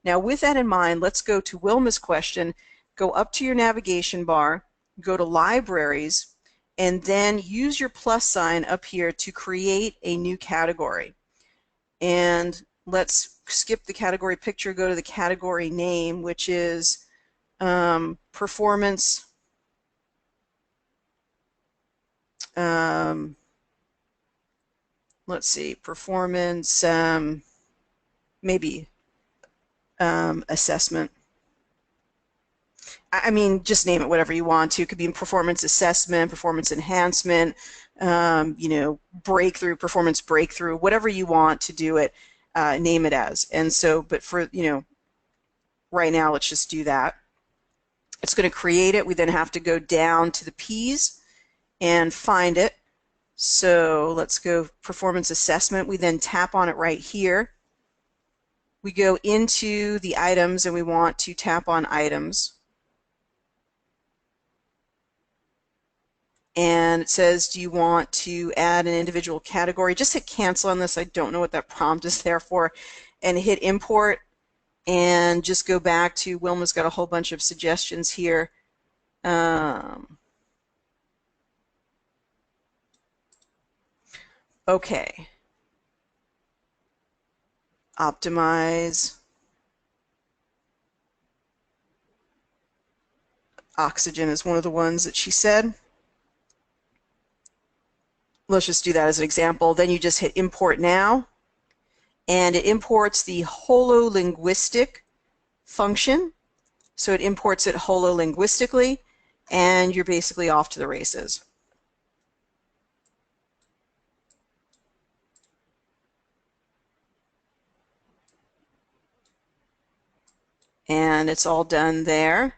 Now, with that in mind, let's go to Wilma's question. Go up to your navigation bar, go to Libraries, and then use your plus sign up here to create a new category. And let's skip the category picture, go to the category name, which is performance. Let's see, performance, maybe assessment. I mean, just name it whatever you want to. It could be performance assessment, performance enhancement, you know, breakthrough, performance breakthrough, whatever you want to do it, name it as. And so, but for, you know, right now, let's just do that. It's going to create it. We then have to go down to the P's and find it. So let's go performance assessment. We then tap on it right here. We go into the items and we want to tap on items. And it says, do you want to add an individual category? Just hit cancel on this. I don't know what that prompt is there for. And hit import and just go back to, Wilma's got a whole bunch of suggestions here. Okay. Optimize. Oxygen is one of the ones that she said. Let's just do that as an example. Then you just hit import now, and it imports the hololinguistic function. So it imports it hololinguistically, and you're basically off to the races. And it's all done there.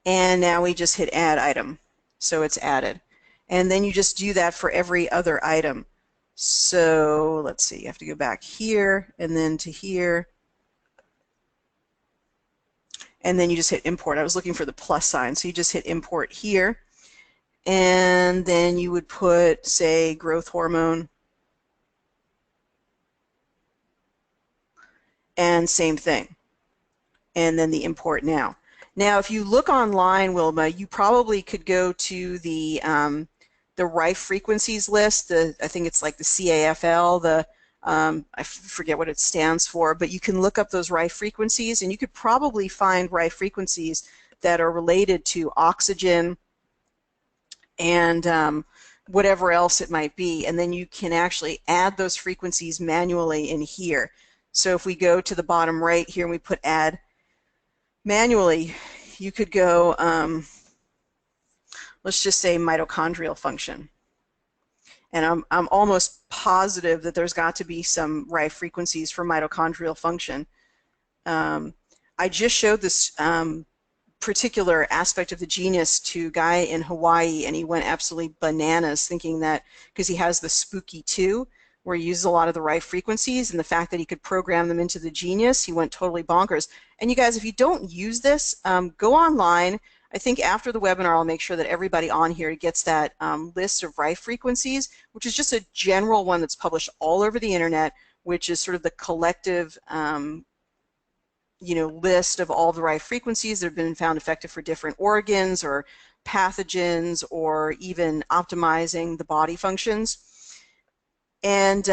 And now we just hit add item. So it's added. And then you just do that for every other item. So let's see, you have to go back here and then to here. And then you just hit import. I was looking for the plus sign. So you just hit import here. And then you would put, say, growth hormone. And same thing. And then the import now. Now, if you look online, Wilma, you probably could go to the Rife frequencies list. I think it's like the CAFL. I forget what it stands for, but you can look up those Rife frequencies, and you could probably find Rife frequencies that are related to oxygen and whatever else it might be, and then you can actually add those frequencies manually in here. So if we go to the bottom right here and we put add manually, you could go, let's just say mitochondrial function. And I'm almost positive that there's got to be some Rife frequencies for mitochondrial function. I just showed this particular aspect of the genus to a guy in Hawaii, and he went absolutely bananas thinking that because he has the spooky 2, where he uses a lot of the Rife frequencies, and the fact that he could program them into the genius, he went totally bonkers. And you guys, if you don't use this, go online. I think after the webinar, I'll make sure that everybody on here gets that list of Rife frequencies, which is just a general one that's published all over the internet, which is sort of the collective list of all the Rife frequencies that have been found effective for different organs or pathogens or even optimizing the body functions. And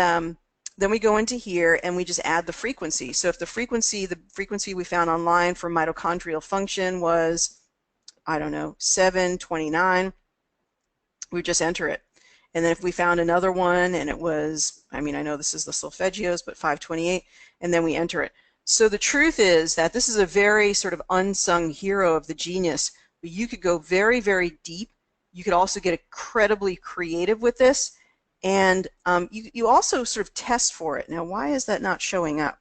then we go into here and we just add the frequency. So if the frequency we found online for mitochondrial function was, I don't know, 729, we just enter it. And then if we found another one and it was, I mean, I know this is the solfeggios, but 528, and then we enter it. So the truth is that this is a very sort of unsung hero of the genius, but you could go very, very deep. You could also get incredibly creative with this. And you also sort of test for it. Now, why is that not showing up?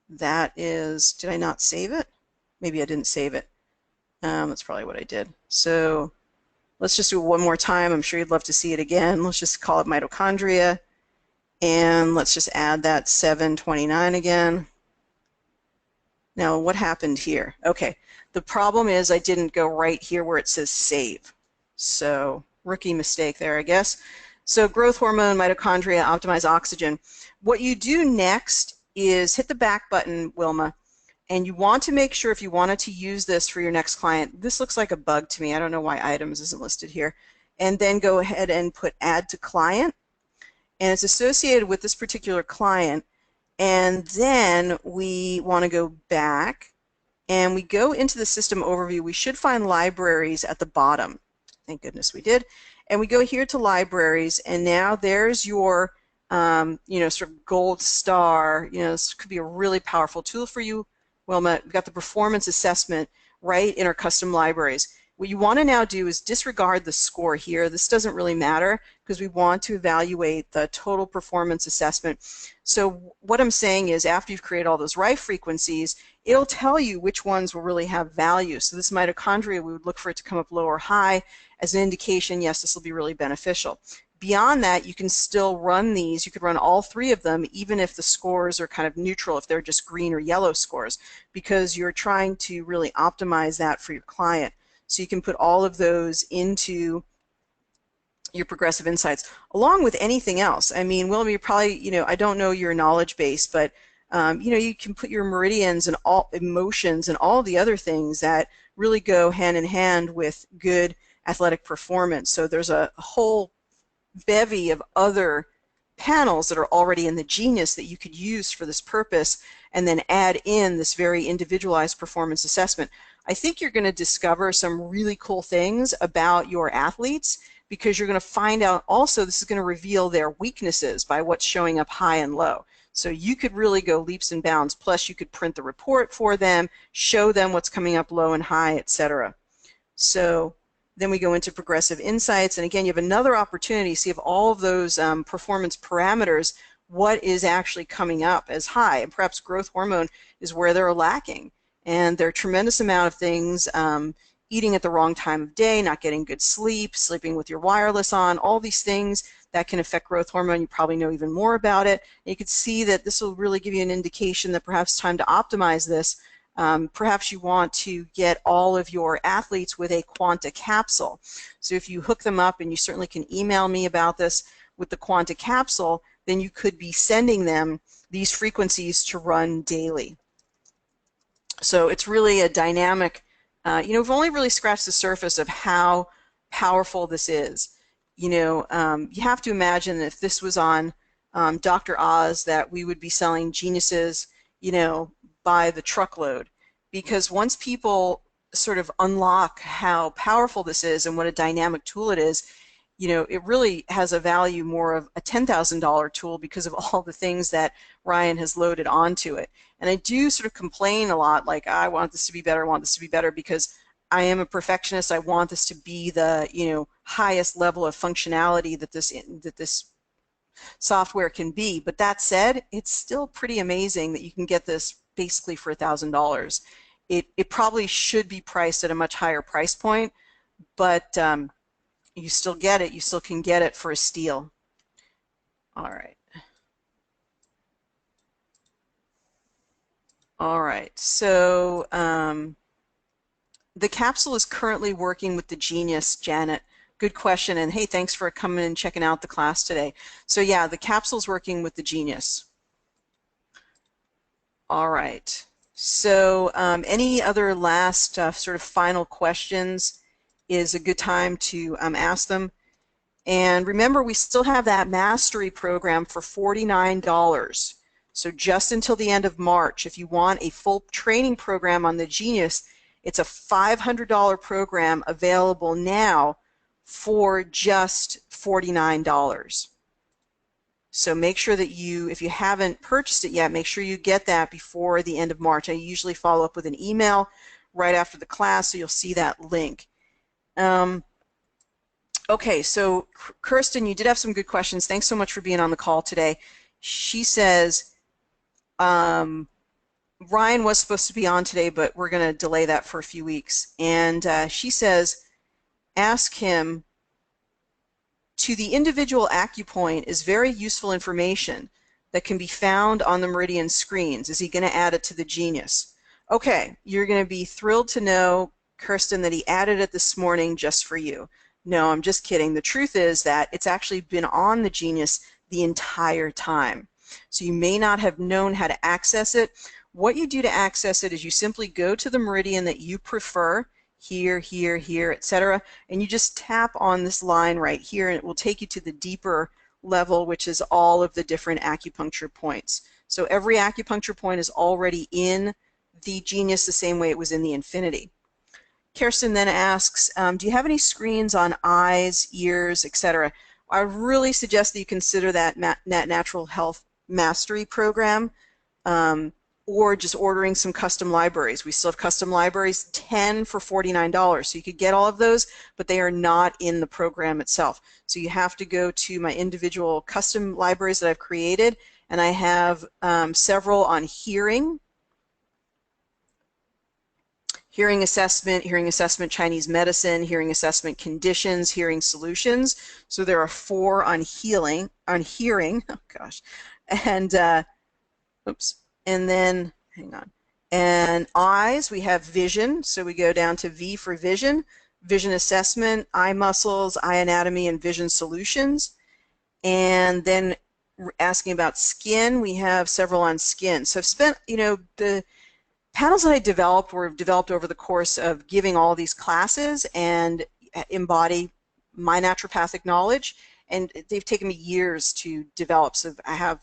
That is, did I not save it? Maybe I didn't save it. That's probably what I did. So let's just do it one more time. I'm sure you'd love to see it again. Let's just call it mitochondria. And let's just add that 729 again. Now, what happened here? Okay, the problem is I didn't go right here where it says save. So rookie mistake there, I guess. So growth hormone, mitochondria, optimize oxygen. What you do next is hit the back button, Wilma, and you want to make sure if you wanted to use this for your next client, this looks like a bug to me. I don't know why items isn't listed here. And then go ahead and put add to client. And it's associated with this particular client. And then we want to go back and we go into the system overview. We should find libraries at the bottom. Thank goodness we did. And we go here to libraries, and now there's your, sort of gold star. This could be a really powerful tool for you, Wilma. We've got the performance assessment right in our custom libraries. What you want to now do is disregard the score here. This doesn't really matter because we want to evaluate the total performance assessment. So what I'm saying is after you've created all those rife frequencies, it'll tell you which ones will really have value. So this mitochondria, we would look for it to come up low or high as an indication, yes, this will be really beneficial. Beyond that, you can still run these. You could run all three of them even if the scores are kind of neutral, if they're just green or yellow scores, because you're trying to really optimize that for your client. So you can put all of those into your progressive insights along with anything else. I mean, Wilma, you probably, I don't know your knowledge base, but you can put your meridians and all emotions and all the other things that really go hand in hand with good athletic performance. So there's a whole bevy of other panels that are already in the Genius that you could use for this purpose, and then add in this very individualized performance assessment. I think you're going to discover some really cool things about your athletes, because you're going to find out also this is going to reveal their weaknesses by what's showing up high and low. So you could really go leaps and bounds. Plus you could print the report for them, show them what's coming up low and high, etc. So then we go into progressive insights, and again you have another opportunity to see if all of those performance parameters, what is actually coming up as high, and perhaps growth hormone is where they're lacking. And there are a tremendous amount of things, eating at the wrong time of day, not getting good sleep, sleeping with your wireless on, all these things that can affect growth hormone. You probably know even more about it. And you can see that this will really give you an indication that perhaps it's time to optimize this. Perhaps you want to get all of your athletes with a Quanta capsule. So if you hook them up, and you certainly can email me about this, with the Quanta capsule, then you could be sending them these frequencies to run daily. So it's really a dynamic, we've only really scratched the surface of how powerful this is. You have to imagine if this was on Dr. Oz, that we would be selling geniuses, by the truckload, because once people sort of unlock how powerful this is and what a dynamic tool it is, it really has a value more of a $10,000 tool because of all the things that Ryan has loaded onto it. And I do sort of complain a lot, like, I want this to be better, I want this to be better, because I am a perfectionist. I want this to be the highest level of functionality that this software can be. But that said, it's still pretty amazing that you can get this basically for $1,000. It probably should be priced at a much higher price point, but you still get it. You still can get it for a steal. All right. All right. So the capsule is currently working with the Genius, Janet. Good question. And hey, thanks for coming and checking out the class today. So yeah, the capsule's working with the Genius. All right. So any other last sort of final questions is a good time to ask them. And remember, we still have that mastery program for $49. So just until the end of March, if you want a full training program on the Genius, it's a $500 program available now for just $49. So make sure that you, if you haven't purchased it yet, make sure you get that before the end of March. I usually follow up with an email right after the class, so you'll see that link. Okay, so Kirsten, you did have some good questions. Thanks so much for being on the call today. She says, Ryan was supposed to be on today, but we're going to delay that for a few weeks. And she says, ask him, to the individual acupoint is very useful information that can be found on the Meridian screens. Is he going to add it to the Genius? Okay, you're going to be thrilled to know, Kirsten, that he added it this morning just for you. No, I'm just kidding. The truth is that it's actually been on the Genius the entire time. So you may not have known how to access it. What you do to access it is you simply go to the Meridian that you prefer, here, here, here, etc., and you just tap on this line right here, and it will take you to the deeper level, which is all of the different acupuncture points. So every acupuncture point is already in the Genius the same way it was in the Infinity. Kirsten then asks, do you have any screens on eyes, ears, etc.? I really suggest that you consider that Natural Health Mastery program, or just ordering some custom libraries. We still have custom libraries, 10 for $49. So you could get all of those, but they are not in the program itself. So you have to go to my individual custom libraries that I've created, and I have several on hearing assessment Chinese medicine, hearing assessment conditions, hearing solutions. So there are 4 on hearing, oh gosh, and oops, and then hang on. And eyes, we have vision, so we go down to V for vision, vision assessment, eye muscles, eye anatomy, and vision solutions. And then asking about skin, we have several on skin. So I've spent, the panels that I developed were developed over the course of giving all these classes and embody my naturopathic knowledge, and they've taken me years to develop. So I have,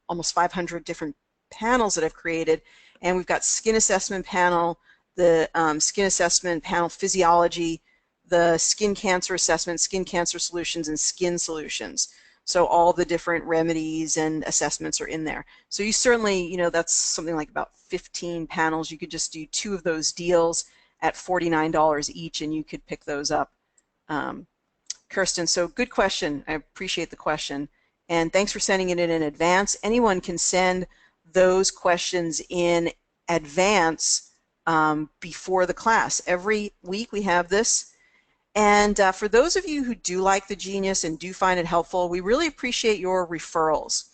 almost 500 different panels that I've created, and we've got skin assessment panel, the skin assessment panel physiology, the skin cancer assessment, skin cancer solutions, and skin solutions. So all the different remedies and assessments are in there. So you certainly, that's something like about 15 panels. You could just do 2 of those deals at $49 each, and you could pick those up. Kirsten, so good question. I appreciate the question. And thanks for sending it in advance. Anyone can send those questions in advance before the class. Every week we have this. And for those of you who do like the Genius and do find it helpful, we really appreciate your referrals.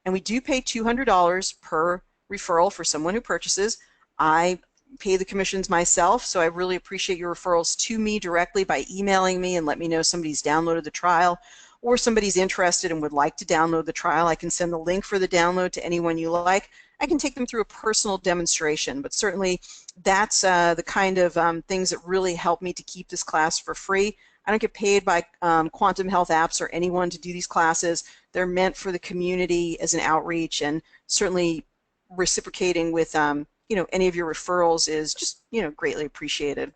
And we do pay $200 per referral for someone who purchases. I pay the commissions myself, so I really appreciate your referrals to me directly by emailing me and let me know somebody's downloaded the trial, or somebody's interested and would like to download the trial. I can send the link for the download to anyone you like. I can take them through a personal demonstration, but certainly that's the kind of things that really help me to keep this class for free. I don't get paid by Quantum Health Apps or anyone to do these classes. They're meant for the community as an outreach, and certainly reciprocating with any of your referrals is just greatly appreciated.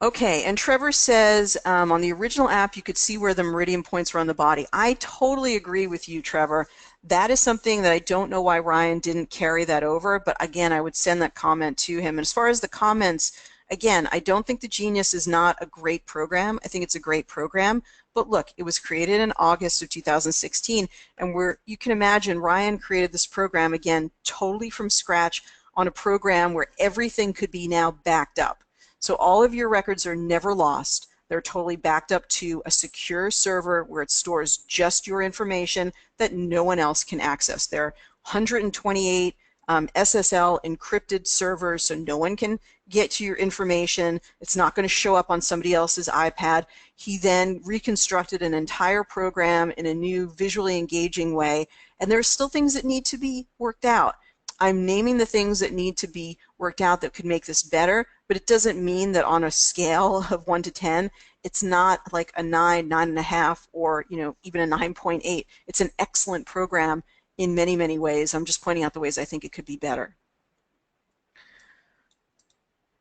Okay, and Trevor says on the original app you could see where the meridian points were on the body. I totally agree with you, Trevor. That is something that I don't know why Ryan didn't carry that over, but again, I would send that comment to him. And as far as the comments, again, I don't think the Genius is not a great program. I think it's a great program, but look, it was created in August of 2016, and you can imagine Ryan created this program, again, totally from scratch on a program where everything could be now backed up. So all of your records are never lost. They're totally backed up to a secure server where it stores just your information that no one else can access. There are 128 SSL encrypted servers, so no one can get to your information. It's not going to show up on somebody else's iPad. He then reconstructed an entire program in a new visually engaging way, and there are still things that need to be worked out. I'm naming the things that need to be worked out that could make this better, but it doesn't mean that on a scale of 1 to 10, it's not like a 9, 9.5, or even a 9.8. It's an excellent program in many, many ways. I'm just pointing out the ways I think it could be better.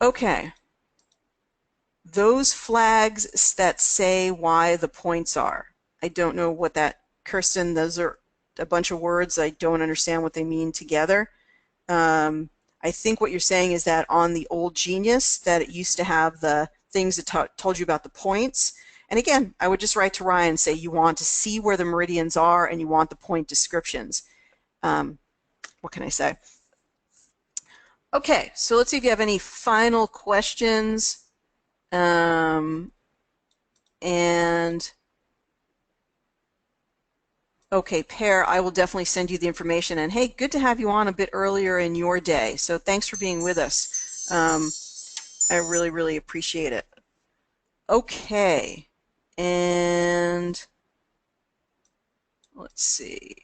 Okay. Those flags that say why the points are. I don't know what that, Kirsten, those are a bunch of words. I don't understand what they mean together. I think what you're saying is that on the old Genius, that it used to have the things that told you about the points. And again, I would just write to Ryan and say you want to see where the meridians are and you want the point descriptions. What can I say? Okay, so let's see if you have any final questions. And okay, Pear, I will definitely send you the information. And hey, good to have you on a bit earlier in your day. So thanks for being with us. I really, really appreciate it. Okay, and let's see.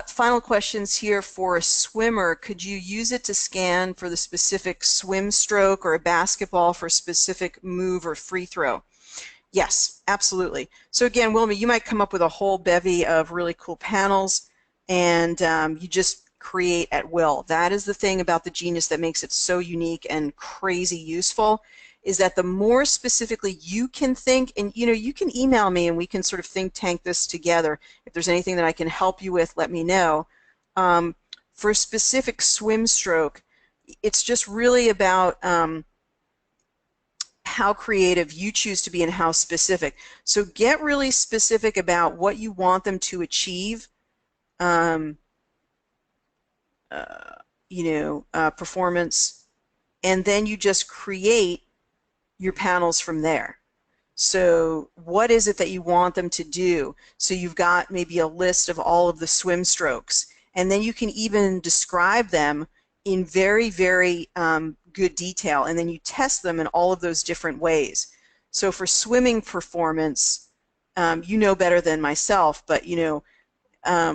Final questions here for a swimmer. Could you use it to scan for the specific swim stroke or a basketball for a specific move or free throw? Yes, absolutely. So again, Wilma, you might come up with a whole bevy of really cool panels, and you just create at will. That is the thing about the Genius that makes it so unique and crazy useful, is that the more specifically you can think, and you can email me and we can sort of think tank this together. If there's anything that I can help you with, let me know. For a specific swim stroke, it's just really about how creative you choose to be and how specific. So get really specific about what you want them to achieve, performance, and then you just create your panels from there. So what is it that you want them to do? So you've got maybe a list of all of the swim strokes, and then you can even describe them in very, very good detail, and then you test them in all of those different ways. So for swimming performance, you know better than myself, but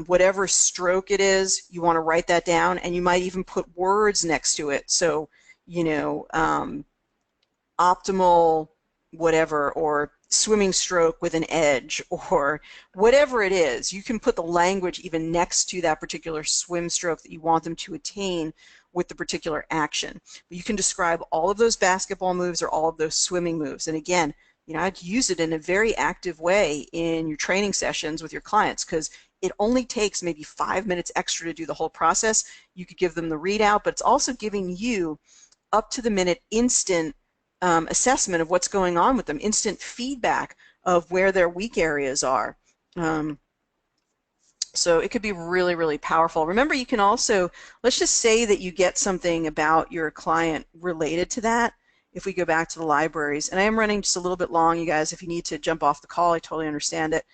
whatever stroke it is, you want to write that down, and you might even put words next to it. So optimal whatever, or swimming stroke with an edge, or whatever it is. You can put the language even next to that particular swim stroke that you want them to attain with the particular action. But you can describe all of those basketball moves or all of those swimming moves. And again, I'd use it in a very active way in your training sessions with your clients, because it only takes maybe 5 minutes extra to do the whole process. You could give them the readout, but it's also giving you up to the minute instant assessment of what's going on with them, instant feedback of where their weak areas are. So it could be really, really powerful. Remember, you can also, let's just say that you get something about your client related to that. If we go back to the libraries, and I am running just a little bit long, you guys, if you need to jump off the call, I totally understand it.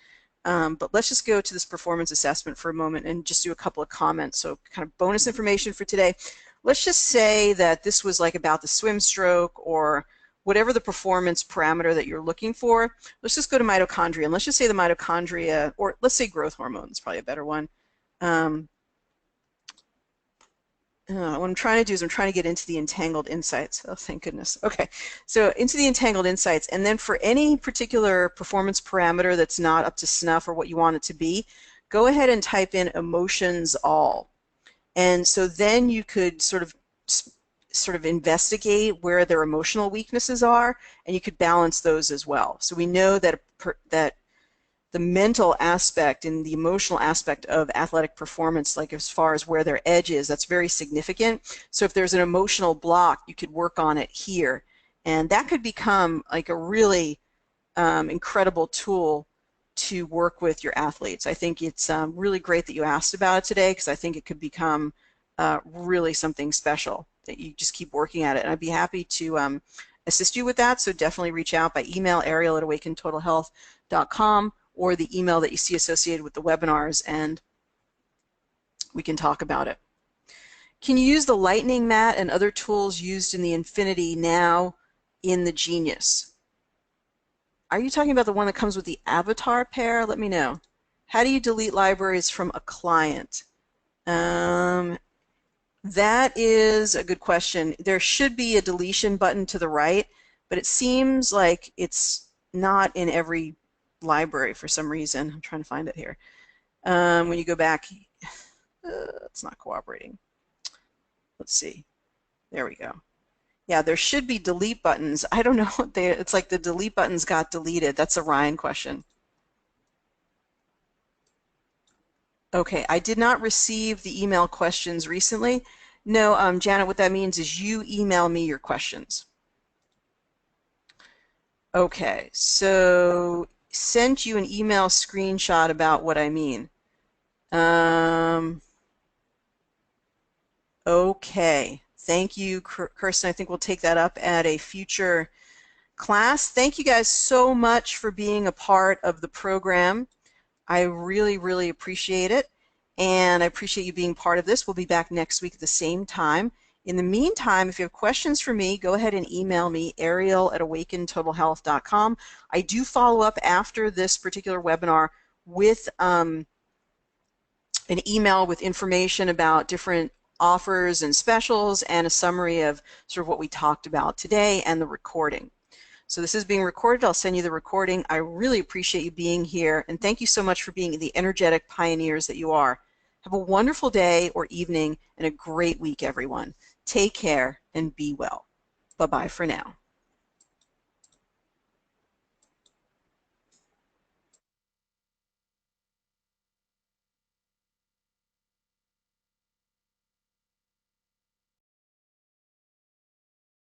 But let's just go to this performance assessment for a moment and just do a couple of comments. So kind of bonus information for today. Let's just say that this was like about the swim stroke or whatever the performance parameter that you're looking for. Let's just go to mitochondria, and let's just say the mitochondria, or let's say growth hormone is probably a better one. What I'm trying to do is I'm trying to get into the entangled insights. Oh, thank goodness. Okay, so into the entangled insights, and then for any particular performance parameter that's not up to snuff or what you want it to be, go ahead and type in emotions all. And so then you could sort of investigate where their emotional weaknesses are, and you could balance those as well. So we know that the mental aspect and the emotional aspect of athletic performance, like as far as where their edge is, that's very significant. So if there's an emotional block, you could work on it here, and that could become like a really incredible tool to work with your athletes. I think it's really great that you asked about it today, because I think it could become really something special that you just keep working at it. And I'd be happy to assist you with that. So definitely reach out by email, ariel@awakentotalhealth.com, or the email that you see associated with the webinars, and we can talk about it. Can you use the lightning mat and other tools used in the Infinity now in the Genius? Are you talking about the one that comes with the avatar pair? Let me know. How do you delete libraries from a client? That is a good question. There should be a deletion button to the right, but it seems like it's not in every library for some reason. I'm trying to find it here. When you go back, it's not cooperating. Let's see. There we go. Yeah, there should be delete buttons. I don't know. It's like the delete buttons got deleted. That's a Ryan question. Okay, I did not receive the email questions recently. No, Janet, what that means is you email me your questions. Okay, so sent you an email screenshot about what I mean. Okay, thank you, Kirsten. I think we'll take that up at a future class. Thank you guys so much for being a part of the program. I really, really appreciate it, and I appreciate you being part of this. We'll be back next week at the same time. In the meantime, if you have questions for me, go ahead and email me, ariel@awakentotalhealth.com. I do follow up after this particular webinar with an email with information about different offers and specials and a summary of sort of what we talked about today and the recording. So this is being recorded. I'll send you the recording. I really appreciate you being here, and thank you so much for being the energetic pioneers that you are. Have a wonderful day or evening and a great week, everyone. Take care and be well. Bye-bye for now.